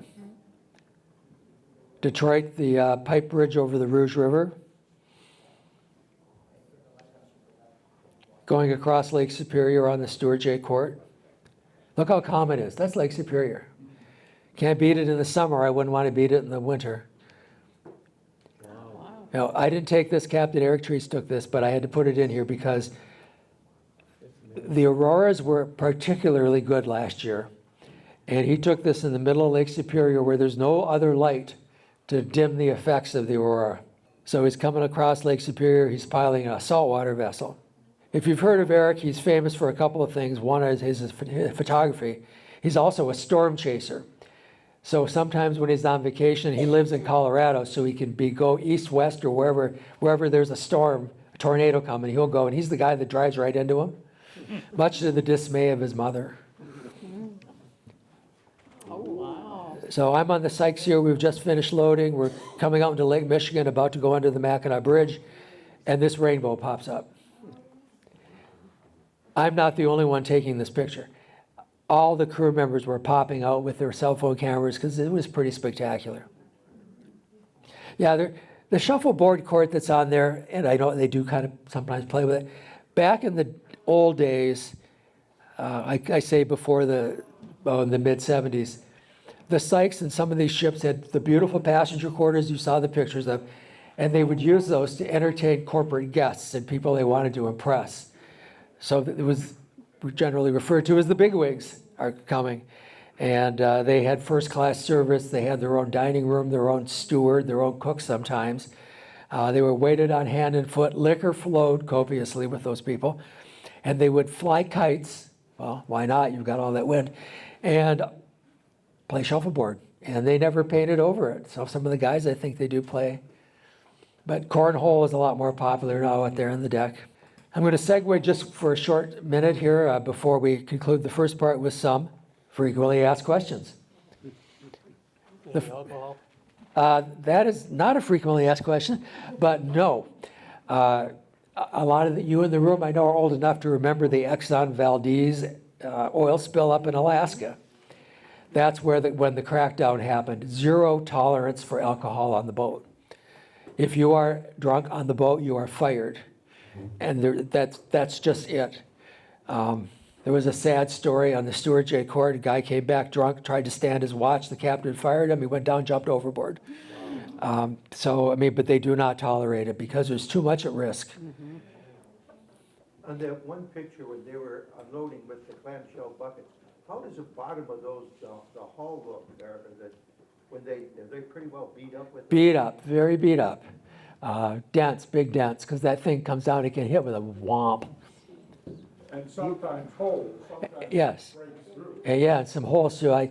Detroit, the pipe bridge over the Rouge River. Going across Lake Superior on the Stuart J. Court. Look how calm it is. That's Lake Superior. Can't beat it in the summer. I wouldn't want to beat it in the winter. You know, I didn't take this, Captain Eric Treese took this, but I had to put it in here because the auroras were particularly good last year. And he took this in the middle of Lake Superior where there's no other light to dim the effects of the aurora. So he's coming across Lake Superior, he's piloting a saltwater vessel. If you've heard of Eric, he's famous for a couple of things. One is his photography. He's also a storm chaser. So sometimes when he's on vacation, he lives in Colorado, so he can go east, west, or wherever there's a storm, a tornado coming, he'll go, and he's the guy that drives right into him, much to the dismay of his mother. Oh, wow. So I'm on the Sykes here. We've just finished loading. We're coming out into Lake Michigan, about to go under the Mackinac Bridge, and this rainbow pops up. I'm not the only one taking this picture. All the crew members were popping out with their cell phone cameras because it was pretty spectacular. Yeah, the shuffleboard court that's on there, and I know they do kind of sometimes play with it. Back in the old days, I say before in the mid-'70s, the Sykes and some of these ships had the beautiful passenger quarters you saw the pictures of, and they would use those to entertain corporate guests and people they wanted to impress. So it was generally referred to as the bigwigs are coming. And they had first-class service. They had their own dining room, their own steward, their own cook sometimes. They were waited on hand and foot. Liquor flowed copiously with those people. And they would fly kites. Well, why not? You've got all that wind. And play shuffleboard. And they never painted over it. So some of the guys, I think they do play. But cornhole is a lot more popular now out there on the deck. I'm going to segue just for a short minute here before we conclude the first part with some frequently asked questions. Alcohol? That is not a frequently asked question, but no. A lot of you in the room I know are old enough to remember the Exxon Valdez oil spill up in Alaska. That's where when the crackdown happened. 0 tolerance for alcohol on the boat. If you are drunk on the boat, you are fired. And that's just it. There was a sad story on the Stuart J. Court. A guy came back drunk, tried to stand his watch. The captain fired him. He went down, jumped overboard. But they do not tolerate it because there's too much at risk. Mm-hmm. On that one picture when they were unloading with the clamshell buckets, how does the bottom of those, the hull look there? Is it, are they pretty well beat up with? Beat up, very beat up. Dents, big dents, because that thing comes down, it can hit with a whomp. And sometimes holes, sometimes Yes. it breaks through. And yeah, and some holes too. I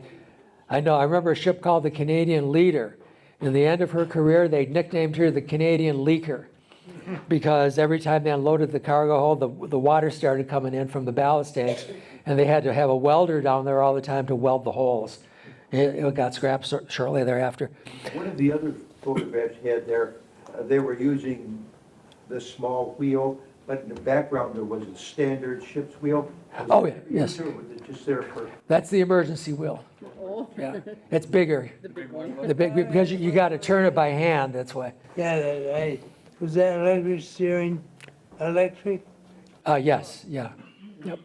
remember a ship called the Canadian Leader. In the end of her career, they nicknamed her the Canadian Leaker because every time they unloaded the cargo hold, the water started coming in from the ballast tanks, and they had to have a welder down there all the time to weld the holes. It got scrapped shortly thereafter. One of the other photographs had there, they were using this small wheel but in the background, there was a standard ship's wheel. Was Oh, it yeah, yes. used, or was it just there for? That's the emergency wheel. Yeah, it's bigger. The big, because you got to turn it by hand, that's why. Yeah, that right. Was that electric steering? Electric? Yes, yeah, yep.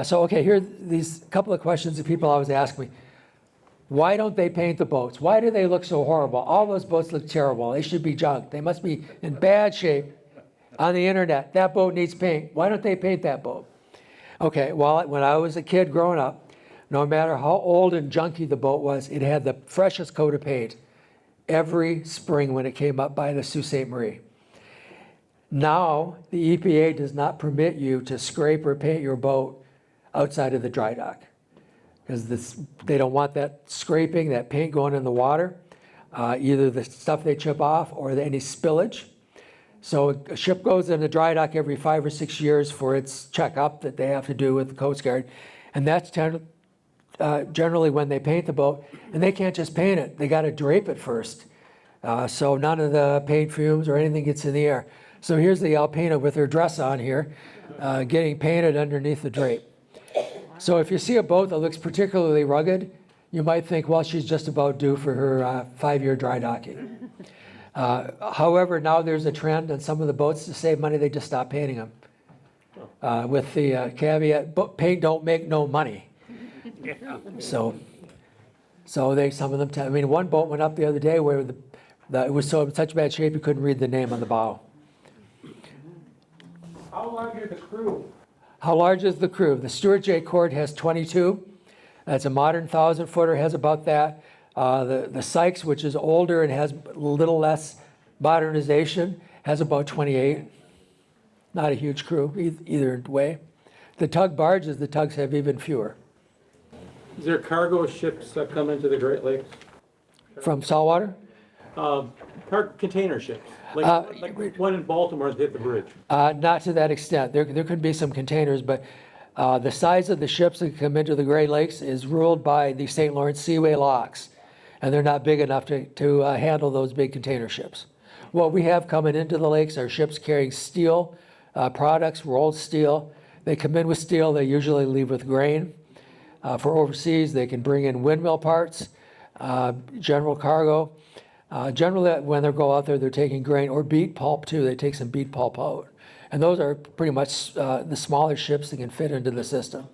So, okay, here are these couple of questions that people always ask me. Why don't they paint the boats? Why do they look so horrible? All those boats look terrible. They should be junk. They must be in bad shape. On the internet, that boat needs paint. Why don't they paint that boat? Okay, well, when I was a kid growing up, no matter how old and junky the boat was, it had the freshest coat of paint every spring when it came up by the Sault Ste. Marie. Now, the EPA does not permit you to scrape or paint your boat outside of the dry dock because they don't want that scraping, that paint going in the water, either the stuff they chip off or any spillage. So a ship goes in the dry dock every 5 or 6 years for its checkup that they have to do with the Coast Guard. And that's generally when they paint the boat. And they can't just paint it. They got to drape it first. So none of the paint fumes or anything gets in the air. So here's the Alpina with her dress on here, getting painted underneath the drape. So if you see a boat that looks particularly rugged, you might think, well, she's just about due for her 5-year dry docking. However, now there's a trend on some of the boats to save money, they just stop painting them. With the caveat, paint don't make no money. So some of them, I mean, one boat went up the other day where it was in such bad shape you couldn't read the name on the bow. How large is the crew? How large is the crew? The Stuart J. Court has 22. That's a modern 1,000-footer, has about that. The Sykes, which is older and has a little less modernization, has about 28. Not a huge crew either way. The tug barges, the tugs have even fewer. Is there cargo ships that come into the Great Lakes? From saltwater? Container ships, like one in Baltimore that hit the bridge. Not to that extent. There could be some containers, but the size of the ships that come into the Great Lakes is ruled by the St. Lawrence Seaway locks, and they're not big enough to handle those big container ships. What we have coming into the lakes are ships carrying steel products, rolled steel. They come in with steel, they usually leave with grain. For overseas, they can bring in windmill parts, general cargo. Generally, when they go out there, they're taking grain or beet pulp too. They take some beet pulp out. And those are pretty much the smaller ships that can fit into the system.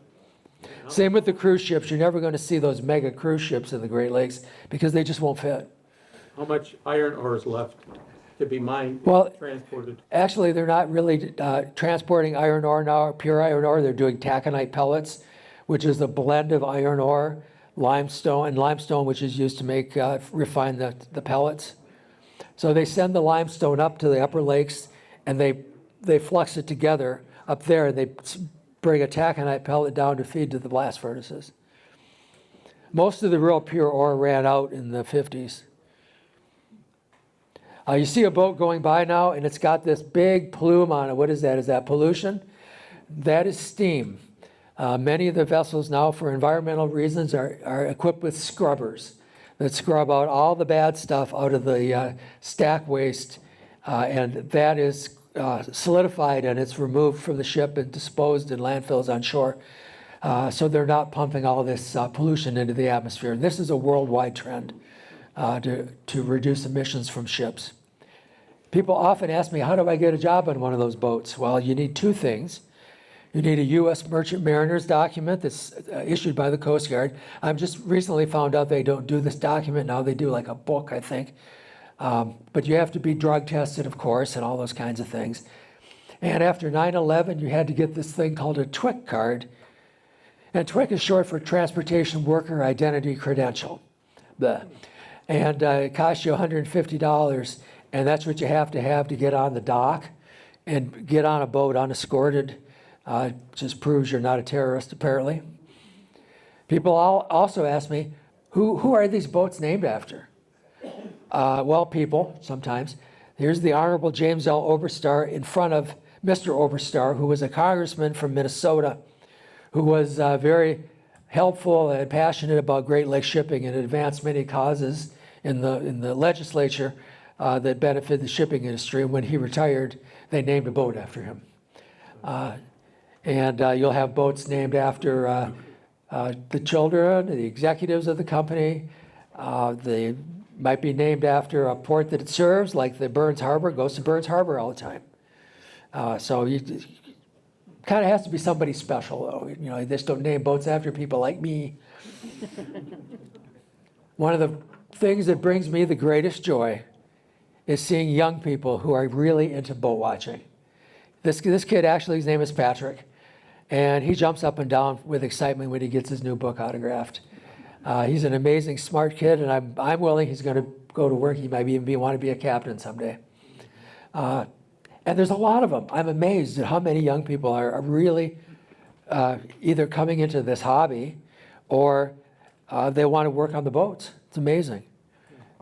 Same with the cruise ships. You're never going to see those mega cruise ships in the Great Lakes because they just won't fit. How much iron ore is left to be mined, transported? Actually, they're not really transporting iron ore now, pure iron ore. They're doing taconite pellets, which is a blend of iron ore, limestone, which is used to make refine the pellets. So they send the limestone up to the upper lakes, and they flux it together up there, and they bring a taconite pellet down to feed to the blast furnaces. Most of the real pure ore ran out in the 50s. You see a boat going by now, and it's got this big plume on it. What is that? Is that pollution? That is steam. Many of the vessels now, for environmental reasons, are equipped with scrubbers that scrub out all the bad stuff out of the stack waste, and that is solidified and it's removed from the ship and disposed in landfills on shore. So they're not pumping all this pollution into the atmosphere. And this is a worldwide trend to reduce emissions from ships. People often ask me, how do I get a job on one of those boats? Well, you need two things. You need a U.S. Merchant Mariner's document that's issued by the Coast Guard. I've just recently found out they don't do this document now. They do like a book, I think. But you have to be drug tested, of course, and all those kinds of things. And after 9/11, you had to get this thing called a TWIC card. And TWIC is short for Transportation Worker Identity Credential. And it costs you $150. And that's what you have to get on the dock and get on a boat unescorted. Just proves you're not a terrorist, apparently. People also ask me, who are these boats named after? Well, people, sometimes. Here's the Honorable James L. Oberstar in front of Mr. Oberstar, who was a congressman from Minnesota, who was very helpful and passionate about Great Lakes shipping and advanced many causes in the legislature that benefited the shipping industry. And when he retired, they named a boat after him. And you'll have boats named after the children, the executives of the company. They might be named after a port that it serves, like the Burns Harbor, goes to Burns Harbor all the time. So you kind of has to be somebody special, though. You know, they just don't name boats after people like me. One of the things that brings me the greatest joy is seeing young people who are really into boat watching. This kid, actually, his name is Patrick, and he jumps up and down with excitement when he gets his new book autographed. He's an amazing, smart kid, and I'm willing he's going to go to work. He might even want to be a captain someday. And there's a lot of them. I'm amazed at how many young people are really either coming into this hobby or they want to work on the boats. It's amazing.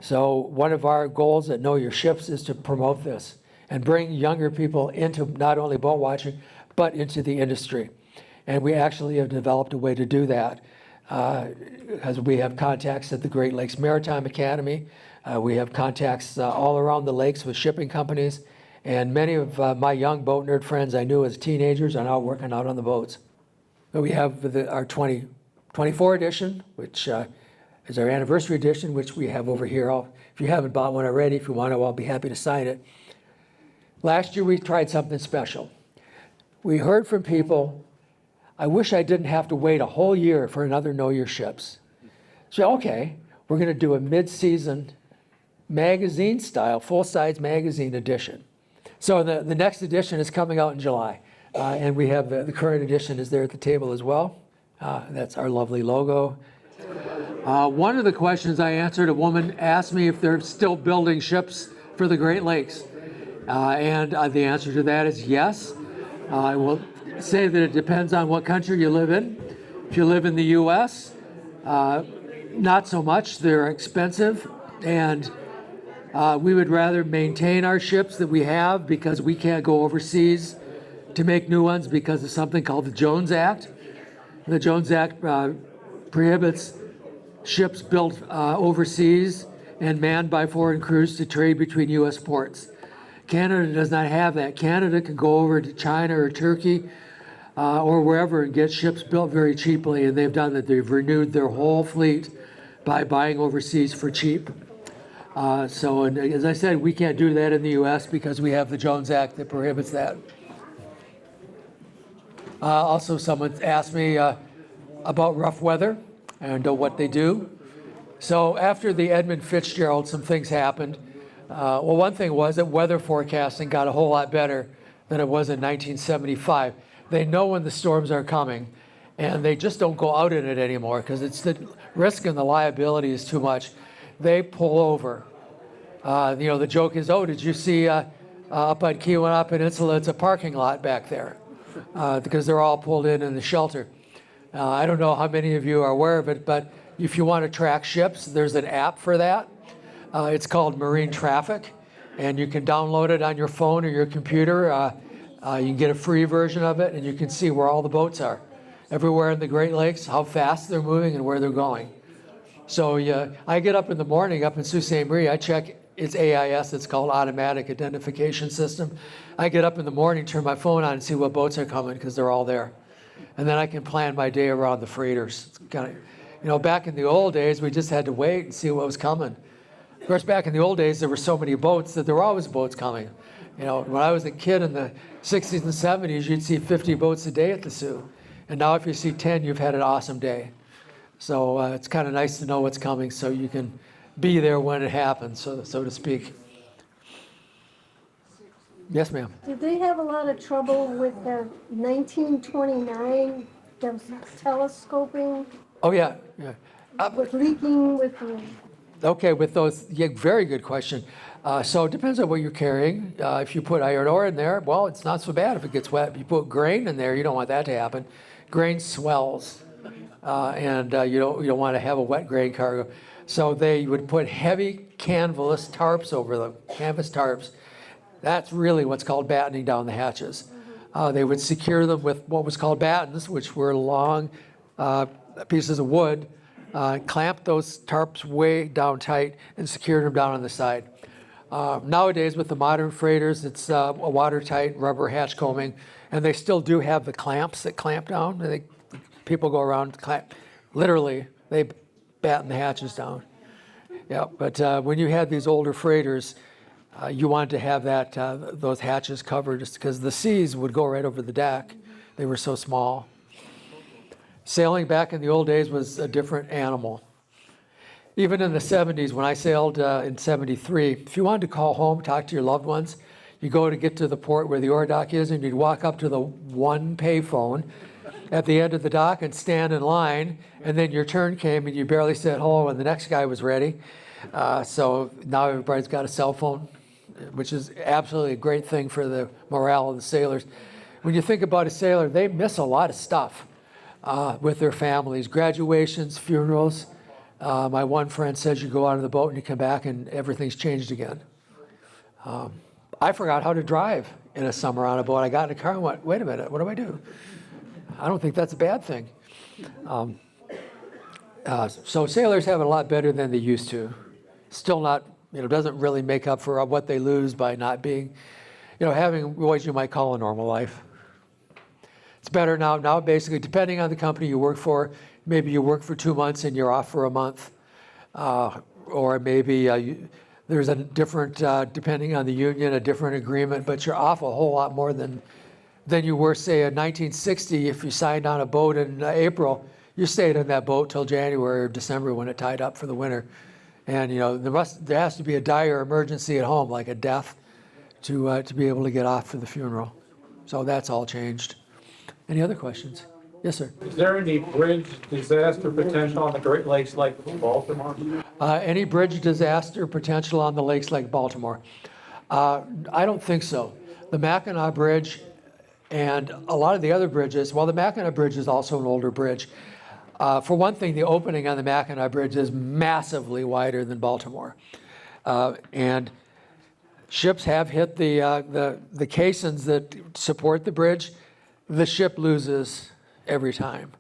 So one of our goals at Know Your Ships is to promote this and bring younger people into not only boat watching, but into the industry. And we actually have developed a way to do that because we have contacts at the Great Lakes Maritime Academy. We have contacts all around the lakes with shipping companies. And many of my young boat nerd friends I knew as teenagers are now working out on the boats. But we have our 2024 edition, which is our anniversary edition, which we have over here. If you haven't bought one already, if you want to, I'll be happy to sign it. Last year, we tried something special. We heard from people, I wish I didn't have to wait a whole year for another Know Your Ships. So, okay, we're going to do a mid-season magazine-style, full-size magazine edition. So the next edition is coming out in July, and we have the current edition is there at the table as well. That's our lovely logo. One of the questions I answered, a woman asked me if they're still building ships for the Great Lakes. And the answer to that is yes. I will say that it depends on what country you live in. If you live in the U.S., not so much. They're expensive, and we would rather maintain our ships that we have because we can't go overseas to make new ones because of something called the Jones Act. The Jones Act prohibits ships built overseas and manned by foreign crews to trade between U.S. ports. Canada does not have that. Canada can go over to China or Turkey or wherever and get ships built very cheaply, and they've done that. They've renewed their whole fleet by buying overseas for cheap. So, and as I said, we can't do that in the U.S. because we have the Jones Act that prohibits that. Also, someone asked me about rough weather and what they do. So after the Edmund Fitzgerald, some things happened. Well, one thing was that weather forecasting got a whole lot better than it was in 1975. They know when the storms are coming, and they just don't go out in it anymore because it's the risk and the liability is too much. They pull over. The joke is, oh, did you see up on Keweenaw Peninsula, it's a parking lot back there because they're all pulled in the shelter. I don't know how many of you are aware of it, but if you want to track ships, there's an app for that. It's called Marine Traffic, and you can download it on your phone or your computer. You can get a free version of it, and you can see where all the boats are. Everywhere in the Great Lakes, how fast they're moving and where they're going. So I get up in the morning up in Sault Ste. Marie, I check its AIS, it's called Automatic Identification System. I get up in the morning, turn my phone on and see what boats are coming because they're all there. And then I can plan my day around the freighters. It's kind of, back in the old days, we just had to wait and see what was coming. Of course, back in the old days, there were so many boats that there were always boats coming. When I was a kid in the 60s and 70s, you'd see 50 boats a day at the Soo. And now if you see 10, you've had an awesome day. So it's kind of nice to know what's coming so you can be there when it happens, so to speak. Yes, ma'am. Did they have a lot of trouble with the 1929 telescoping? Oh, yeah. With leaking with the... Okay, with those, yeah, very good question. So it depends on what you're carrying. If you put iron ore in there, well, it's not so bad if it gets wet. If you put grain in there, you don't want that to happen. Grain swells, and you don't want to have a wet grain cargo. So they would put heavy canvas tarps over them, canvas tarps. That's really what's called battening down the hatches. They would secure them with what was called battens, which were long pieces of wood, clamp those tarps way down tight and secure them down on the side. Nowadays, with the modern freighters, it's a watertight rubber hatch combing, and they still do have the clamps that clamp down. People go around, literally, they batten the hatches down. Yeah, but when you had these older freighters, you wanted to have those hatches covered just because the seas would go right over the deck. They were so small. Sailing back in the old days was a different animal. Even in the 70s, when I sailed in 73, if you wanted to call home, talk to your loved ones, you go to get to the port where the ore dock is, and you'd walk up to the one payphone at the end of the dock and stand in line, and then your turn came and you barely said hello when the next guy was ready. So now everybody's got a cell phone, which is absolutely a great thing for the morale of the sailors. When you think about a sailor, they miss a lot of stuff with their families, graduations, funerals. My one friend says you go out of the boat and you come back and everything's changed again. I forgot how to drive in a summer on a boat. I got in a car and went, wait a minute, what do I do? I don't think that's a bad thing. So sailors have it a lot better than they used to. Still not, doesn't really make up for what they lose by not being, having what you might call a normal life. It's better now. Now, basically, depending on the company you work for, maybe you work for 2 months and you're off for a month. Or maybe there's a different, depending on the union, a different agreement, but you're off a whole lot more than you were, say, in 1960. If you signed on a boat in April, you stayed on that boat till January or December when it tied up for the winter. And there has to be a dire emergency at home, like a death, to be able to get off for the funeral. So that's all changed. Any other questions? Yes, sir. Is there any bridge disaster potential on the Great Lakes like Baltimore? Any bridge disaster potential on the lakes like Baltimore? I don't think so. The Mackinac Bridge and a lot of the other bridges, well, the Mackinac Bridge is also an older bridge. For one thing, the opening on the Mackinac Bridge is massively wider than Baltimore. And ships have hit the caissons that support the bridge. The ship loses every time.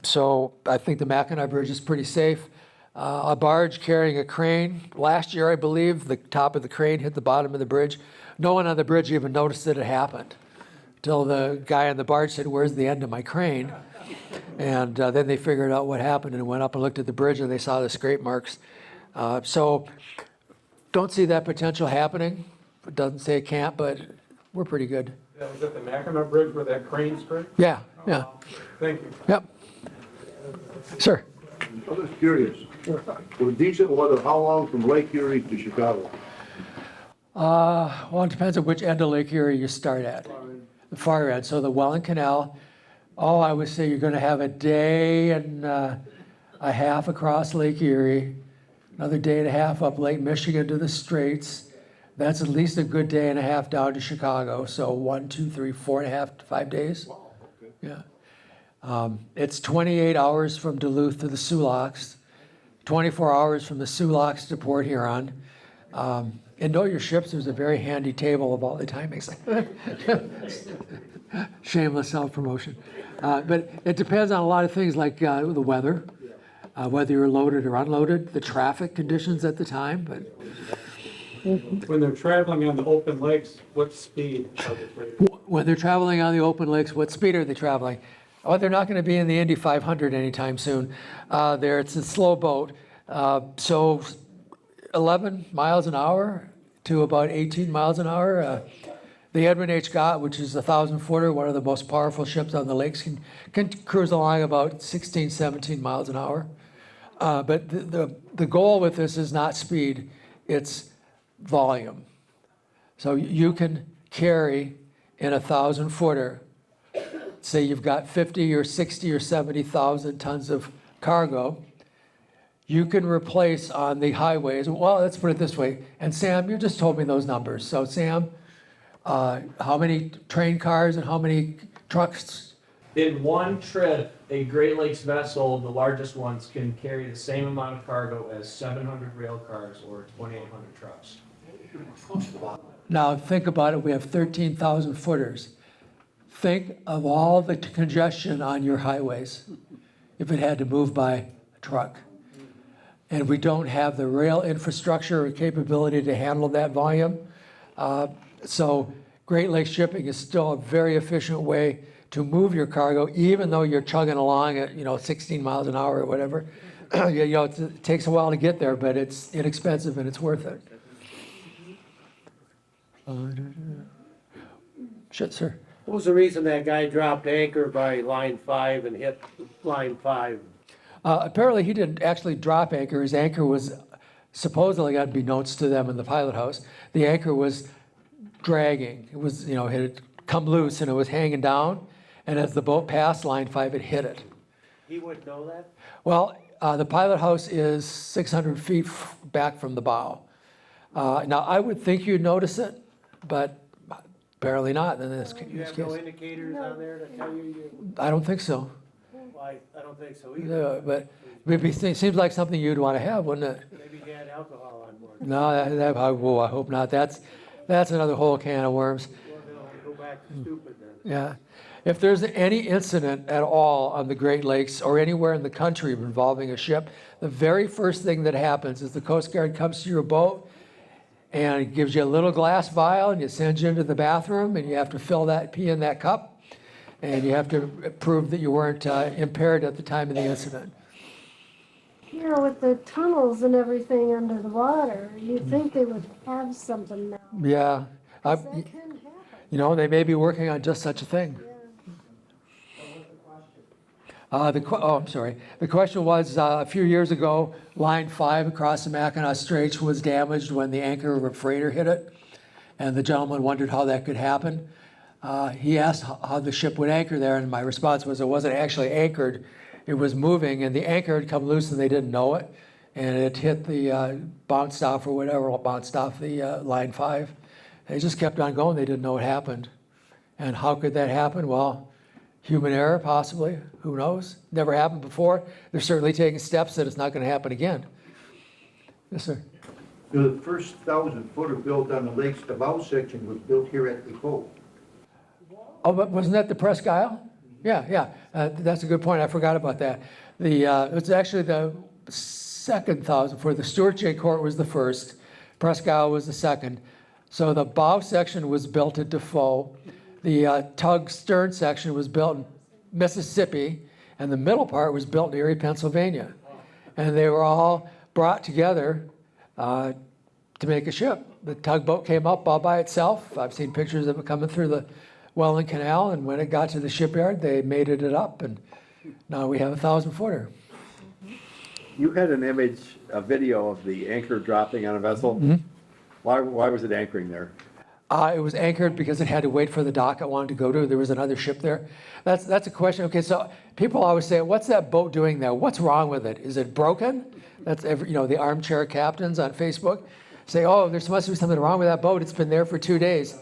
So I think the Mackinac Bridge is pretty safe. A barge carrying a crane, last year I believe, the top of the crane hit the bottom of the bridge. No one on the bridge even noticed that it happened until the guy on the barge said, "Where's the end of my crane?" And then they figured out what happened and went up and looked at the bridge and they saw the scrape marks. So don't see that potential happening. It doesn't say it can't, but we're pretty good. Yeah, was that the Mackinac Bridge where that crane scraped? Yeah. Thank you. Yep. Sir. I'm just curious. With decent weather, how long from Lake Erie to Chicago? Well, it depends on which end of Lake Erie you start at. The far end. So the Welland Canal, I would say you're going to have a day and a half across Lake Erie, another day and a half up Lake Michigan to the Straits. That's at least a good day and a half down to Chicago. So 1, 2, 3, 4.5 to 5 days. Yeah. It's 28 hours from Duluth to the Soo Locks, 24 hours from the Soo Locks to Port Huron. And Know Your Ships, there's a very handy table of all the timings. Shameless self-promotion. But it depends on a lot of things like the weather, whether you're loaded or unloaded, the traffic conditions at the time. But When they're traveling on the open lakes, what speed are they traveling? when they're traveling on the open lakes, what speed are they traveling? Oh, they're not going to be in the Indy 500 anytime soon. It's a slow boat. So 11 miles an hour to about 18 miles an hour. The Edwin H. Gott, which is a 1,000-footer, one of the most powerful ships on the lakes, can cruise along about 16, 17 miles an hour. But the goal with this is not speed, it's volume. So you can carry in a 1,000-footer, say you've got 50 or 60 or 70,000 tons of cargo, you can replace on the highways, well, let's put it this way, and Sam, you just told me those numbers. So Sam, how many train cars and how many trucks? In one trip, a Great Lakes vessel, the largest ones, can carry the same amount of cargo as 700 rail cars or 2,800 trucks. Now think about it, we have 13,000 footers. Think of all the congestion on your highways if it had to move by truck. and we don't have the rail infrastructure or capability to handle that volume. So Great Lakes shipping is still a very efficient way to move your cargo, even though you're chugging along at 16 miles an hour or whatever. It takes a while to get there, but it's inexpensive and it's worth it. Shit, sir. What was the reason that guy dropped anchor by line 5 and hit line 5? Apparently, he didn't actually drop anchor. His anchor was supposedly, unbeknownst to them in the pilot house, the anchor was dragging. It was, it had come loose and it was hanging down. And as the boat passed line 5, it hit it. He wouldn't know that? Well, the pilot house is 600 feet back from the bow. Now, I would think you'd notice it, but apparently not in this case. You have no indicators on there to tell you? I don't think so. Well, I don't think so either. But it seems like something you'd want to have, wouldn't it? Maybe he had alcohol on board. No, I hope not. That's another whole can of worms. Well, they'll go back to stupid then. Yeah. If there's any incident at all on the Great Lakes or anywhere in the country involving a ship, the very first thing that happens is the Coast Guard comes to your boat and gives you a little glass vial and you send you into the bathroom and you have to pee in that cup and you have to prove that you weren't impaired at the time of the incident. With the tunnels and everything under the water, you'd think they would have something now. Yeah. 'Cause that can happen. They may be working on just such a thing. I'm sorry. The question was, a few years ago, line 5 across the Mackinac Straits was damaged when the anchor of a freighter hit it. And the gentleman wondered how that could happen. He asked how the ship would anchor there, and my response was it wasn't actually anchored. It was moving, and the anchor had come loose, and they didn't know it. And it hit bounced off the line 5. They just kept on going. They didn't know what happened. And how could that happen? Well, human error, possibly. Who knows? Never happened before. They're certainly taking steps that it's not going to happen again. Yes, sir. The first 1,000-footer built on the lakes, the bow section was built here at the cove. Oh, but wasn't that the Presque Isle? Yeah. That's a good point. I forgot about that. It's actually the second 1,000-footer. The Stuart J. Court was the first. Presque Isle was the second. So the bow section was built at Defoe. The tug stern section was built in Mississippi, and the middle part was built in Erie, Pennsylvania. And they were all brought together to make a ship. The tugboat came up all by itself. I've seen pictures of it coming through the Welland Canal, and when it got to the shipyard, they mated it up, and now we have a 1,000-footer. You had an image, a video of the anchor dropping on a vessel. Mm-hmm. Why was it anchoring there? It was anchored because it had to wait for the dock it wanted to go to. There was another ship there. That's a question. Okay, so people always say, what's that boat doing there? What's wrong with it? Is it broken? That's the armchair captains on Facebook say, oh, there must be something wrong with that boat. It's been there for 2 days.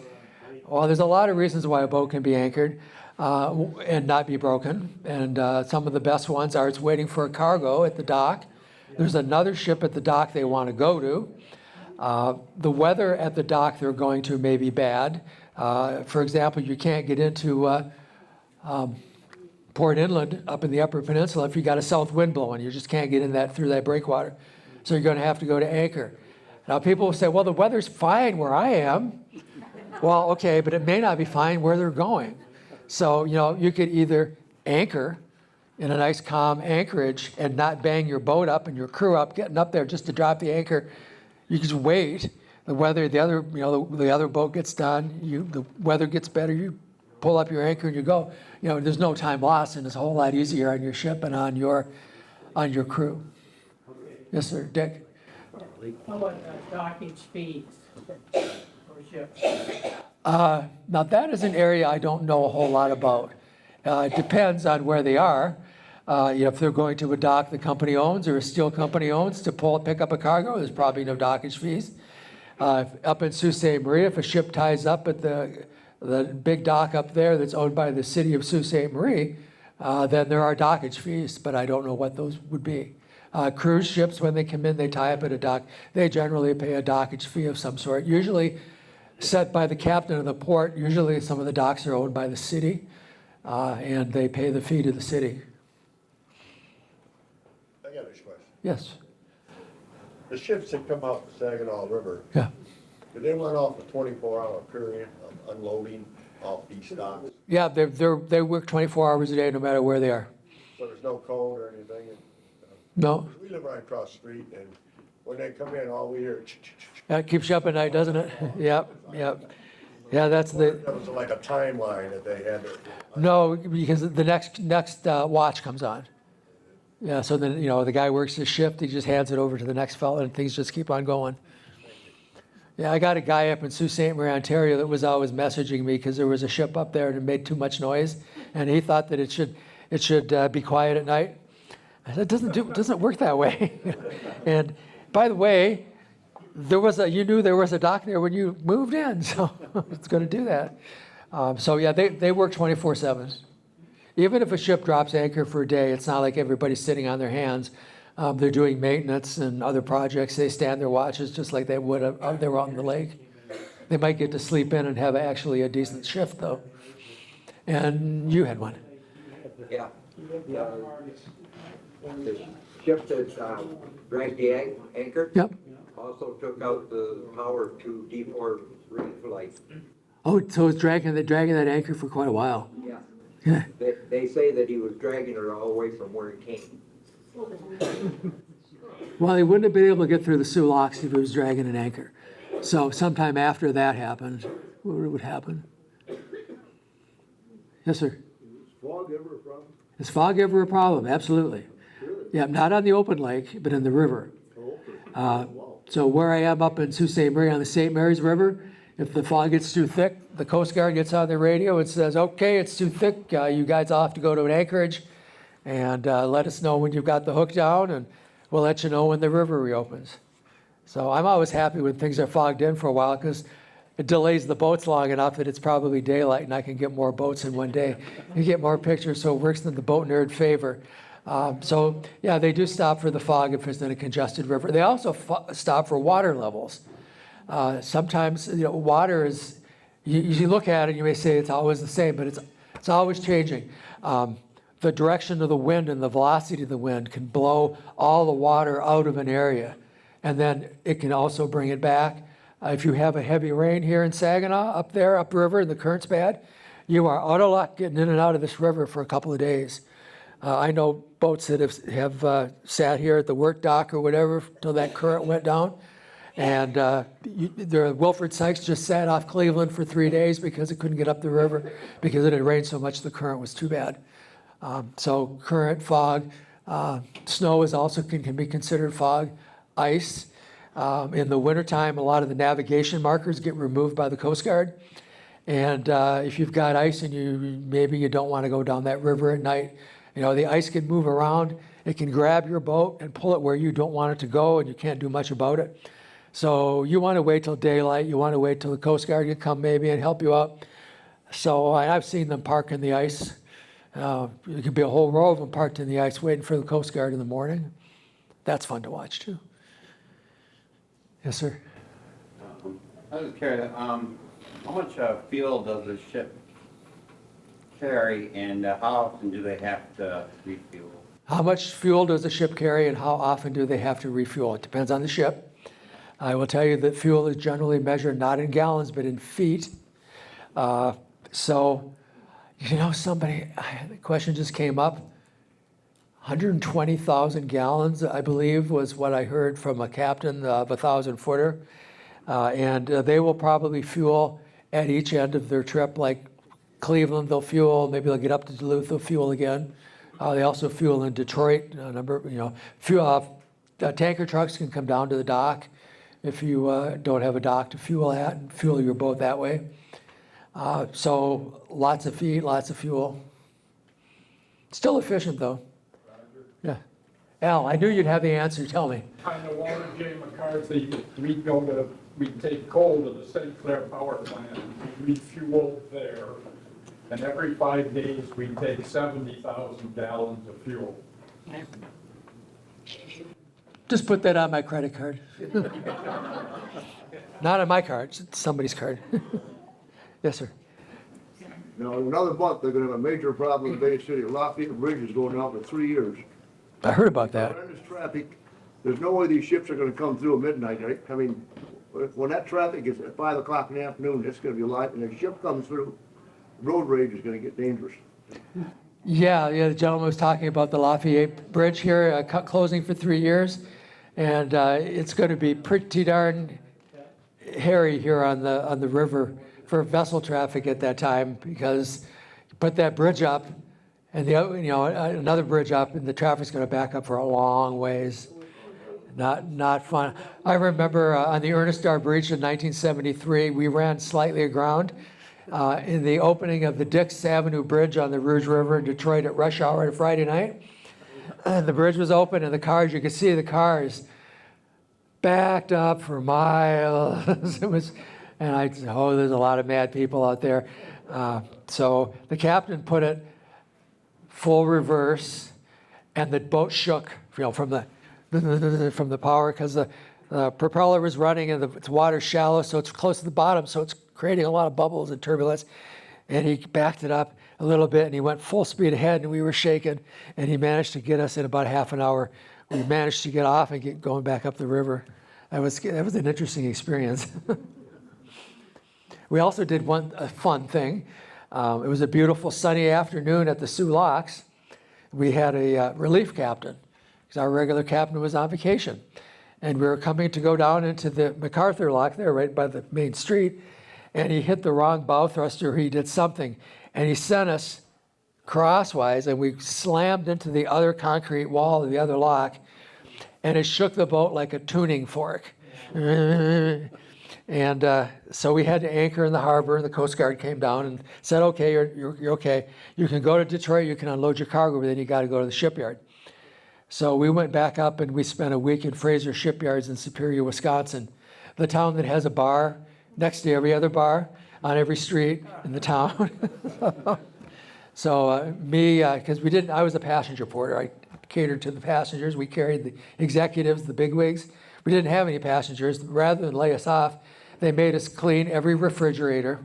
Well, there's a lot of reasons why a boat can be anchored and not be broken. And some of the best ones are it's waiting for a cargo at the dock. There's another ship at the dock they want to go to. The weather at the dock they're going to may be bad. For example, you can't get into Port Inlet up in the Upper Peninsula if you got a south wind blowing. You just can't get in through that breakwater. So you're going to have to go to anchor. Now people will say, well, the weather's fine where I am. Well, okay, but it may not be fine where they're going. So, you could either anchor in a nice calm anchorage and not bang your boat up and your crew up getting up there just to drop the anchor. You just wait. The other boat gets done. The weather gets better. You pull up your anchor and you go. There's no time lost, and it's a whole lot easier on your ship and on your crew. Yes, sir, Dick. How about docking speeds for ships? Now that is an area I don't know a whole lot about. It depends on where they are. If they're going to a dock the company owns or a steel company owns to pick up a cargo, there's probably no dockage fees. Up in Sault Ste. Marie, if a ship ties up at the big dock up there that's owned by the city of Sault Ste. Marie, then there are dockage fees, but I don't know what those would be. Cruise ships, when they come in, they tie up at a dock. They generally pay a dockage fee of some sort, usually set by the captain of the port. Usually some of the docks are owned by the city, and they pay the fee to the city. I got a question. Yes. The ships that come off the Saginaw River, Yeah. do they run off a 24-hour period of unloading off these docks? Yeah, they work 24 hours a day, no matter where they are. So there's no code or anything? No, We live right across the street, and when they come in, all we hear, that keeps you up at night, doesn't it? Yep, yep. Yeah, that's the, that was like a timeline that they had to. no, because the next watch comes on. Yeah, so then, the guy works his shift, he just hands it over to the next fellow, and things just keep on going. Yeah, I got a guy up in Sault Ste. Marie, Ontario that was always messaging me because there was a ship up there and it made too much noise, and he thought that it should be quiet at night. I said, it doesn't work that way. And by the way, you knew there was a dock there when you moved in, so it's going to do that. So yeah, they work 24/7. Even if a ship drops anchor for a day, it's not like everybody's sitting on their hands. They're doing maintenance and other projects. They stand their watches just like they would if they were out in the lake. They might get to sleep in and have actually a decent shift though. And you had one. Yeah. The ship that dragged the anchor. Yep. Also took out the power to D4 reef flight. Oh, so it's dragging that anchor for quite a while. Yeah. Yeah. They say that he was dragging her all the way from where it came. Well, he wouldn't have been able to get through the Soo Locks if he was dragging an anchor. So sometime after that happened, what would happen? Yes, sir. Is fog ever a problem? Is fog ever a problem? Absolutely. Yeah, not on the open lake, but in the river. So where I am up in Sault Ste. Marie on the St. Mary's River, if the fog gets too thick, the Coast Guard gets on the radio and says, okay, it's too thick, you guys all have to go to an anchorage and let us know when you've got the hook down, and we'll let you know when the river reopens. So I'm always happy when things are fogged in for a while because it delays the boats long enough that it's probably daylight and I can get more boats in one day. You get more pictures, so it works in the boat nerd favor. So yeah, they do stop for the fog if it's in a congested river. They also stop for water levels. Sometimes, water is, you look at it, you may say it's always the same, but it's always changing. The direction of the wind and the velocity of the wind can blow all the water out of an area, and then it can also bring it back. If you have a heavy rain here in Saginaw, up there, upriver, and the current's bad, you are out of luck getting in and out of this river for a couple of days. I know boats that have sat here at the work dock or whatever till that current went down. And the Wilford Sykes just sat off Cleveland for 3 days because it couldn't get up the river because it had rained so much the current was too bad. So current, fog, snow is also can be considered fog, ice. In the wintertime, a lot of the navigation markers get removed by the Coast Guard. And if you've got ice and maybe you don't want to go down that river at night, the ice can move around. It can grab your boat and pull it where you don't want it to go, and you can't do much about it. So you want to wait till daylight. You want to wait till the Coast Guard can come maybe and help you out. So I've seen them park in the ice. It could be a whole row of them parked in the ice waiting for the Coast Guard in the morning. That's fun to watch too. Yes, sir. I was curious, how much fuel does the ship carry, and how often do they have to refuel? How much fuel does the ship carry, and how often do they have to refuel? It depends on the ship. I will tell you that fuel is generally measured not in gallons, but in feet. So, the question just came up. 120,000 gallons, I believe, was what I heard from a captain of a 1,000-footer. And they will probably fuel at each end of their trip, like Cleveland, they'll fuel. Maybe they'll get up to Duluth, they'll fuel again. They also fuel in Detroit. Tanker trucks can come down to the dock if you don't have a dock to fuel at and fuel your boat that way. So lots of feed, lots of fuel. Still efficient though. Yeah. Al, I knew you'd have the answer. Tell me. On the Watergate McCarthy, we'd take coal to the St. Clair power plant, we'd refuel there, and every 5 days we'd take 70,000 gallons of fuel. Just put that on my credit card. Not on my card, it's somebody's card. Yes, sir. Now, in another month, they're gonna have a major problem in Bay City. Lafayette Bridge is going down for 3 years. I heard about that. Horrendous traffic, there's no way these ships are gonna come through at midnight, right? I mean, when that traffic is at 5 o'clock in the afternoon, it's gonna be light, and if a ship comes through, road rage is gonna get dangerous. Yeah, the gentleman was talking about the Lafayette Bridge here, closing for 3 years. And it's going to be pretty darn hairy here on the river for vessel traffic at that time, because you put that bridge up and another bridge up, and the traffic's going to back up for a long ways. Not fun. I remember on the Ernest R. Breach in 1973, we ran slightly aground in the opening of the Dix Avenue Bridge on the Rouge River in Detroit at rush hour on a Friday night. And the bridge was open, and the cars, you could see the cars backed up for miles. It was, and I said, oh, there's a lot of mad people out there. So the captain put it full reverse, and the boat shook, from the power, because the propeller was running, and the water's shallow, so it's close to the bottom, so it's creating a lot of bubbles and turbulence. And he backed it up a little bit, and he went full speed ahead, and we were shaking, and he managed to get us in about half an hour. We managed to get off and get going back up the river. That was an interesting experience. We also did a fun thing. It was a beautiful sunny afternoon at the Soo Locks. We had a relief captain, because our regular captain was on vacation. And we were coming to go down into the MacArthur Lock there, right by the main street, and he hit the wrong bow thruster. He did something, and he sent us crosswise, and we slammed into the other concrete wall of the other lock, and it shook the boat like a tuning fork. And so we had to anchor in the harbor, and the Coast Guard came down and said, okay, you're okay. You can go to Detroit, you can unload your cargo, but then you got to go to the shipyard. So we went back up, and we spent a week in Fraser Shipyards in Superior, Wisconsin, the town that has a bar next to every other bar on every street in the town. So because I was a passenger porter. I catered to the passengers. We carried the executives, the bigwigs. We didn't have any passengers. Rather than lay us off, they made us clean every refrigerator,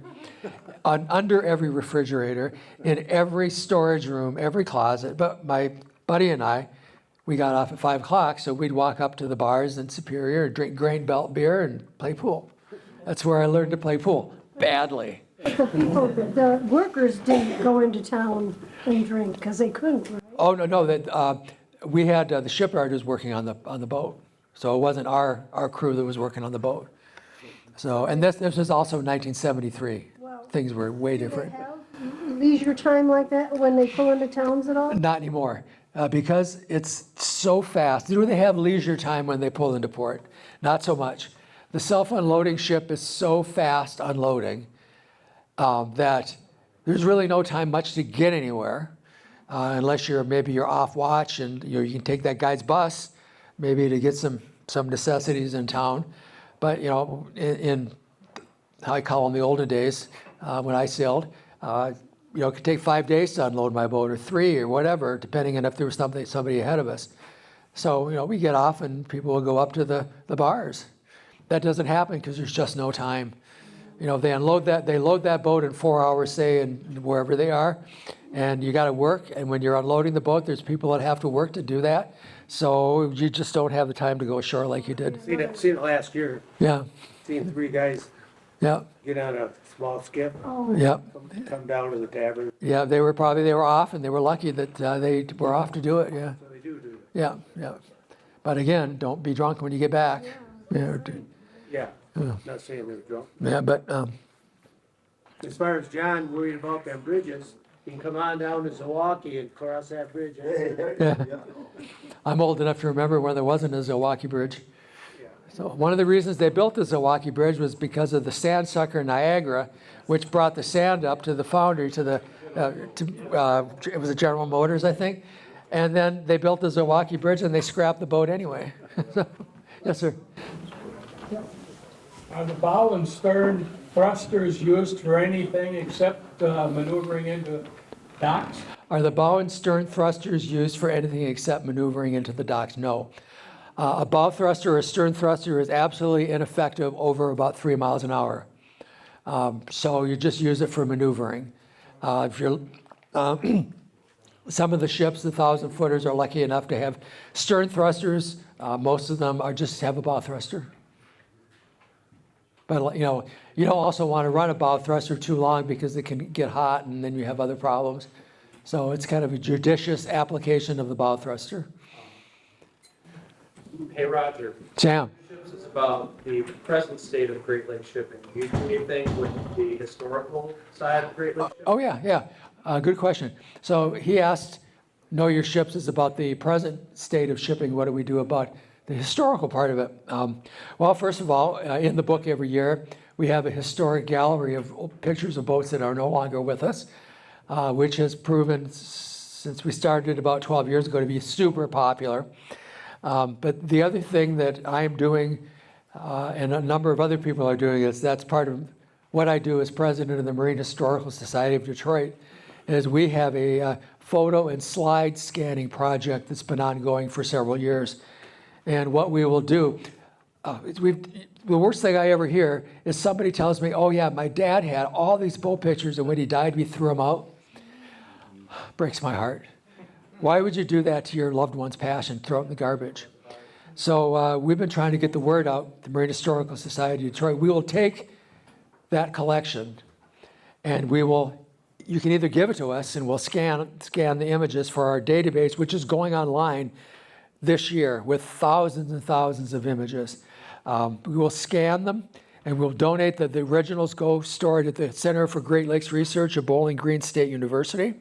under every refrigerator, in every storage room, every closet. But my buddy and I, we got off at 5 o'clock, so we'd walk up to the bars in Superior and drink Grain Belt beer and play pool. That's where I learned to play pool, badly. The workers didn't go into town and drink because they couldn't, right? Oh, no, we had, the shipyard was working on the boat. So it wasn't our crew that was working on the boat. So, and this was also 1973. Well, things were way different. Do they have leisure time like that when they pull into towns at all? Not anymore, because it's so fast. Do they have leisure time when they pull into port? Not so much. The self-unloading ship is so fast unloading that there's really no time much to get anywhere, unless you're off watch and you can take that guy's bus, maybe to get some necessities in town. But in how I call them the olden days, when I sailed, it could take 5 days to unload my boat, or 3, or whatever, depending on if there was somebody ahead of us. So we get off and people will go up to the bars. That doesn't happen because there's just no time. They load that boat in 4 hours, say, and wherever they are, and you got to work. And when you're unloading the boat, there's people that have to work to do that. So you just don't have the time to go ashore like you did. Seen it last year. Yeah. Seen 3 guys. Yeah. Get on a small skiff. Oh. Yeah. Come down to the tavern. Yeah, they were off, and they were lucky that they were off to do it. Yeah. So they do it. Yeah. But again, don't be drunk when you get back. Yeah. Yeah. Not saying they're drunk. Yeah, but As far as John worried about them bridges, you can come on down to Milwaukee and cross that bridge. yeah. I'm old enough to remember when there wasn't a Milwaukee Bridge. So one of the reasons they built the Milwaukee Bridge was because of the sandsucker Niagara, which brought the sand up to the foundry, it was a General Motors, I think. And then they built the Milwaukee Bridge, and they scrapped the boat anyway. Yes, sir. Are the bow and stern thrusters used for anything except maneuvering into docks? Are the bow and stern thrusters used for anything except maneuvering into the docks? No. A bow thruster or a stern thruster is absolutely ineffective over about 3 miles an hour. So you just use it for maneuvering. If you're Some of the ships, the 1,000-footers, are lucky enough to have stern thrusters. Most of them are just have a bow thruster. But you don't also want to run a bow thruster too long because it can get hot and then you have other problems. So it's kind of a judicious application of the bow thruster. Hey, Roger. Sam. Ships is about the present state of Great Lakes shipping. Do you do anything with the historical side of Great Lakes shipping? Oh, yeah. Good question. So he asked, know your ships is about the present state of shipping. What do we do about the historical part of it? Well, first of all, in the book every year, we have a historic gallery of pictures of boats that are no longer with us, which has proven, since we started about 12 years ago, to be super popular. But the other thing that I'm doing, and a number of other people are doing, is that's part of what I do as president of the Marine Historical Society of Detroit, is we have a photo and slide scanning project that's been ongoing for several years. And what we will do, the worst thing I ever hear is somebody tells me, oh yeah, my dad had all these boat pictures and when he died, we threw them out. Breaks my heart. Why would you do that to your loved one's passion, throw it in the garbage? So we've been trying to get the word out, the Marine Historical Society of Detroit. We will take that collection and you can either give it to us and we'll scan the images for our database, which is going online this year with thousands and thousands of images. We will scan them and we'll donate the originals go stored at the Center for Great Lakes Research at Bowling Green State University.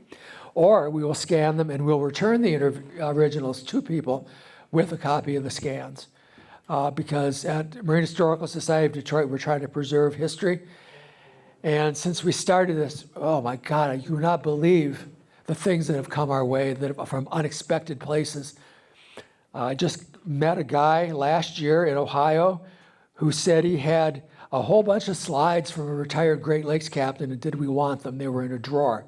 Or we will scan them and we'll return the originals to people with a copy of the scans. Because at Marine Historical Society of Detroit, we're trying to preserve history. And since we started this, oh my God, I do not believe the things that have come our way that from unexpected places. I just met a guy last year in Ohio who said he had a whole bunch of slides from a retired Great Lakes captain, and did we want them? They were in a drawer.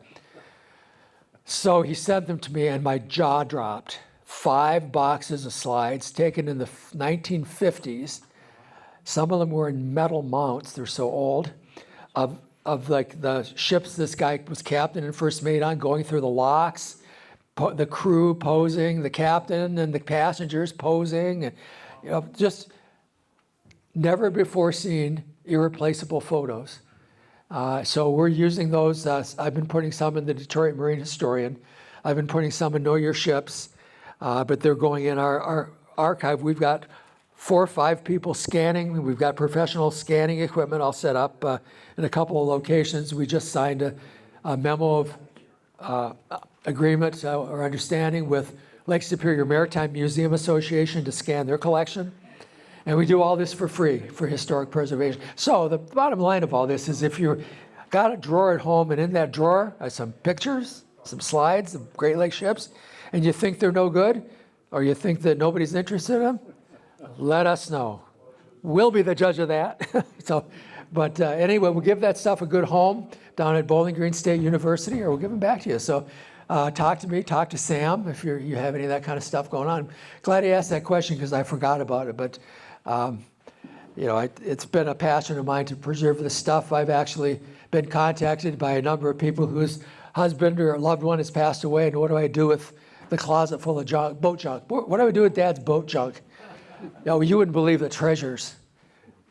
So he sent them to me and my jaw dropped. 5 boxes of slides taken in the 1950s. Some of them were in metal mounts, they're so old, of like the ships this guy was captain and first mate on, going through the locks, the crew posing, the captain and the passengers posing, and just never before seen irreplaceable photos. So we're using those. I've been putting some in the Detroit Marine Historian. I've been putting some in Know Your Ships, but they're going in our archive. We've got 4 or 5 people scanning. We've got professional scanning equipment all set up in a couple of locations. We just signed a memo of agreement or understanding with Lake Superior Maritime Museum Association to scan their collection. And we do all this for free for historic preservation. So the bottom line of all this is if you've got a drawer at home and in that drawer are some pictures, some slides of Great Lakes ships, and you think they're no good, or you think that nobody's interested in them, let us know. We'll be the judge of that. But anyway, we'll give that stuff a good home down at Bowling Green State University, or we'll give them back to you. So talk to me, talk to Sam if you have any of that kind of stuff going on. Glad you asked that question because I forgot about it. But it's been a passion of mine to preserve this stuff. I've actually been contacted by a number of people whose husband or loved one has passed away, and what do I do with the closet full of junk, boat junk? What do I do with Dad's boat junk? You wouldn't believe the treasures,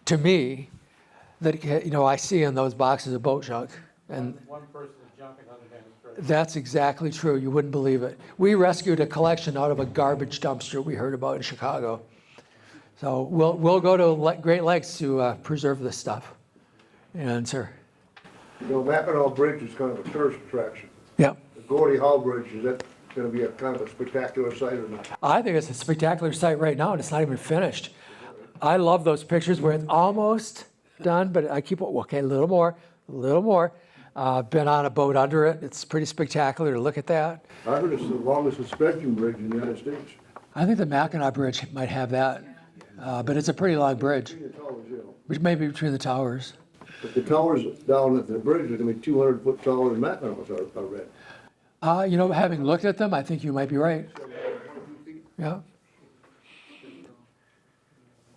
to me, that I see in those boxes of boat junk. And one person is jumping on the man's treasure. That's exactly true. You wouldn't believe it. We rescued a collection out of a garbage dumpster we heard about in Chicago. So we'll go to Great Lakes to preserve this stuff. And sir. Mackinac Bridge is kind of a tourist attraction. Yeah. The Gordie Howe Bridge, is that going to be a kind of a spectacular sight or not? I think it's a spectacular sight right now, and it's not even finished. I love those pictures where it's almost done, but I keep, okay, a little more. Been on a boat under it. It's pretty spectacular to look at that. I heard it's the longest suspension bridge in the United States. I think the Mackinac Bridge might have that, but it's a pretty long bridge. Between the towers, yeah. Which may be between the towers. But the towers down at the bridge are going to be 200 foot taller than Mackinac, I read. Having looked at them, I think you might be right. Yeah.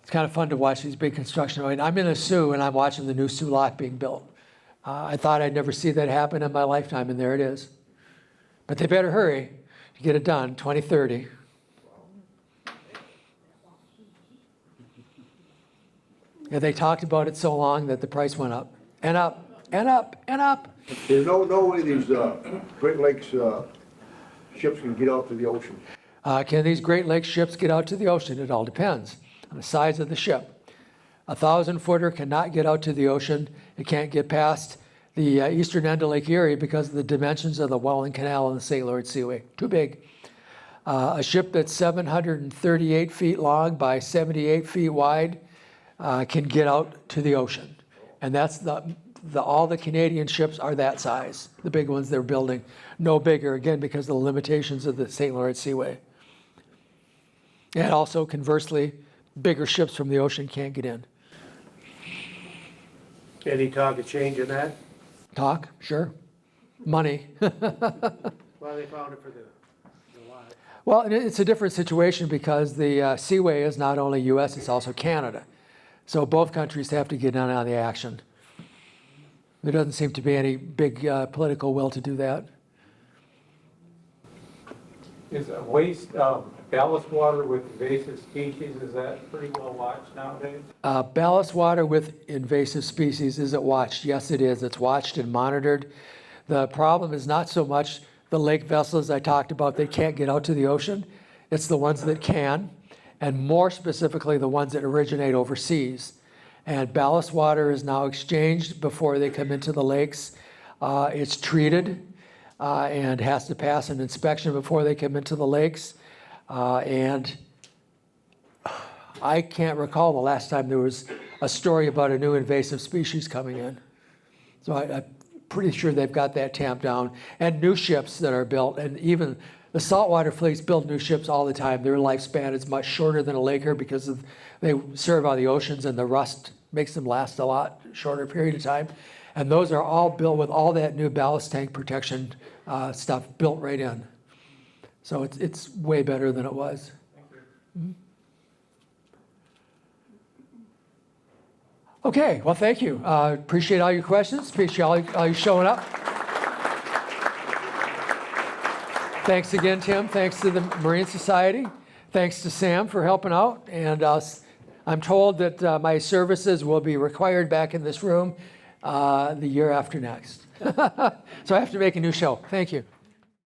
It's kind of fun to watch these big construction. I'm in the Soo, and I'm watching the new Soo Lock being built. I thought I'd never see that happen in my lifetime, and there it is. But they better hurry to get it done, 2030. Yeah, they talked about it so long that the price went up and up and up and up. There's no way these Great Lakes ships can get out to the ocean. Can these Great Lakes ships get out to the ocean? It all depends on the size of the ship. A 1,000-footer cannot get out to the ocean. It can't get past the eastern end of Lake Erie because of the dimensions of the Welland Canal and the St. Lawrence Seaway. Too big. A ship that's 738 feet long by 78 feet wide can get out to the ocean. And that's all the Canadian ships are that size. The big ones they're building, no bigger, again, because of the limitations of the St. Lawrence Seaway. And also, conversely, bigger ships from the ocean can't get in. Any talk of changing that? Talk, sure. Money. Well, they found it for the lot. Well, it's a different situation because the Seaway is not only U.S., it's also Canada. So both countries have to get in on the action. There doesn't seem to be any big political will to do that. Is waste, ballast water with invasive species, is that pretty well watched nowadays? Ballast water with invasive species, is it watched? Yes, it is. It's watched and monitored. The problem is not so much the lake vessels I talked about that can't get out to the ocean. It's the ones that can, and more specifically, the ones that originate overseas. And ballast water is now exchanged before they come into the lakes. It's treated and has to pass an inspection before they come into the lakes. And I can't recall the last time there was a story about a new invasive species coming in. So I'm pretty sure they've got that tamped down. And new ships that are built, and even the saltwater fleets build new ships all the time. Their lifespan is much shorter than a laker because they serve on the oceans and the rust makes them last a lot shorter period of time. And those are all built with all that new ballast tank protection stuff built right in. So it's way better than it was. Mm-hmm. Okay, well, thank you. Appreciate all your questions. Appreciate all you showing up. Thanks again, Tim. Thanks to the Marine Society. Thanks to Sam for helping out. And I'm told that my services will be required back in this room the year after next. So I have to make a new show. Thank you.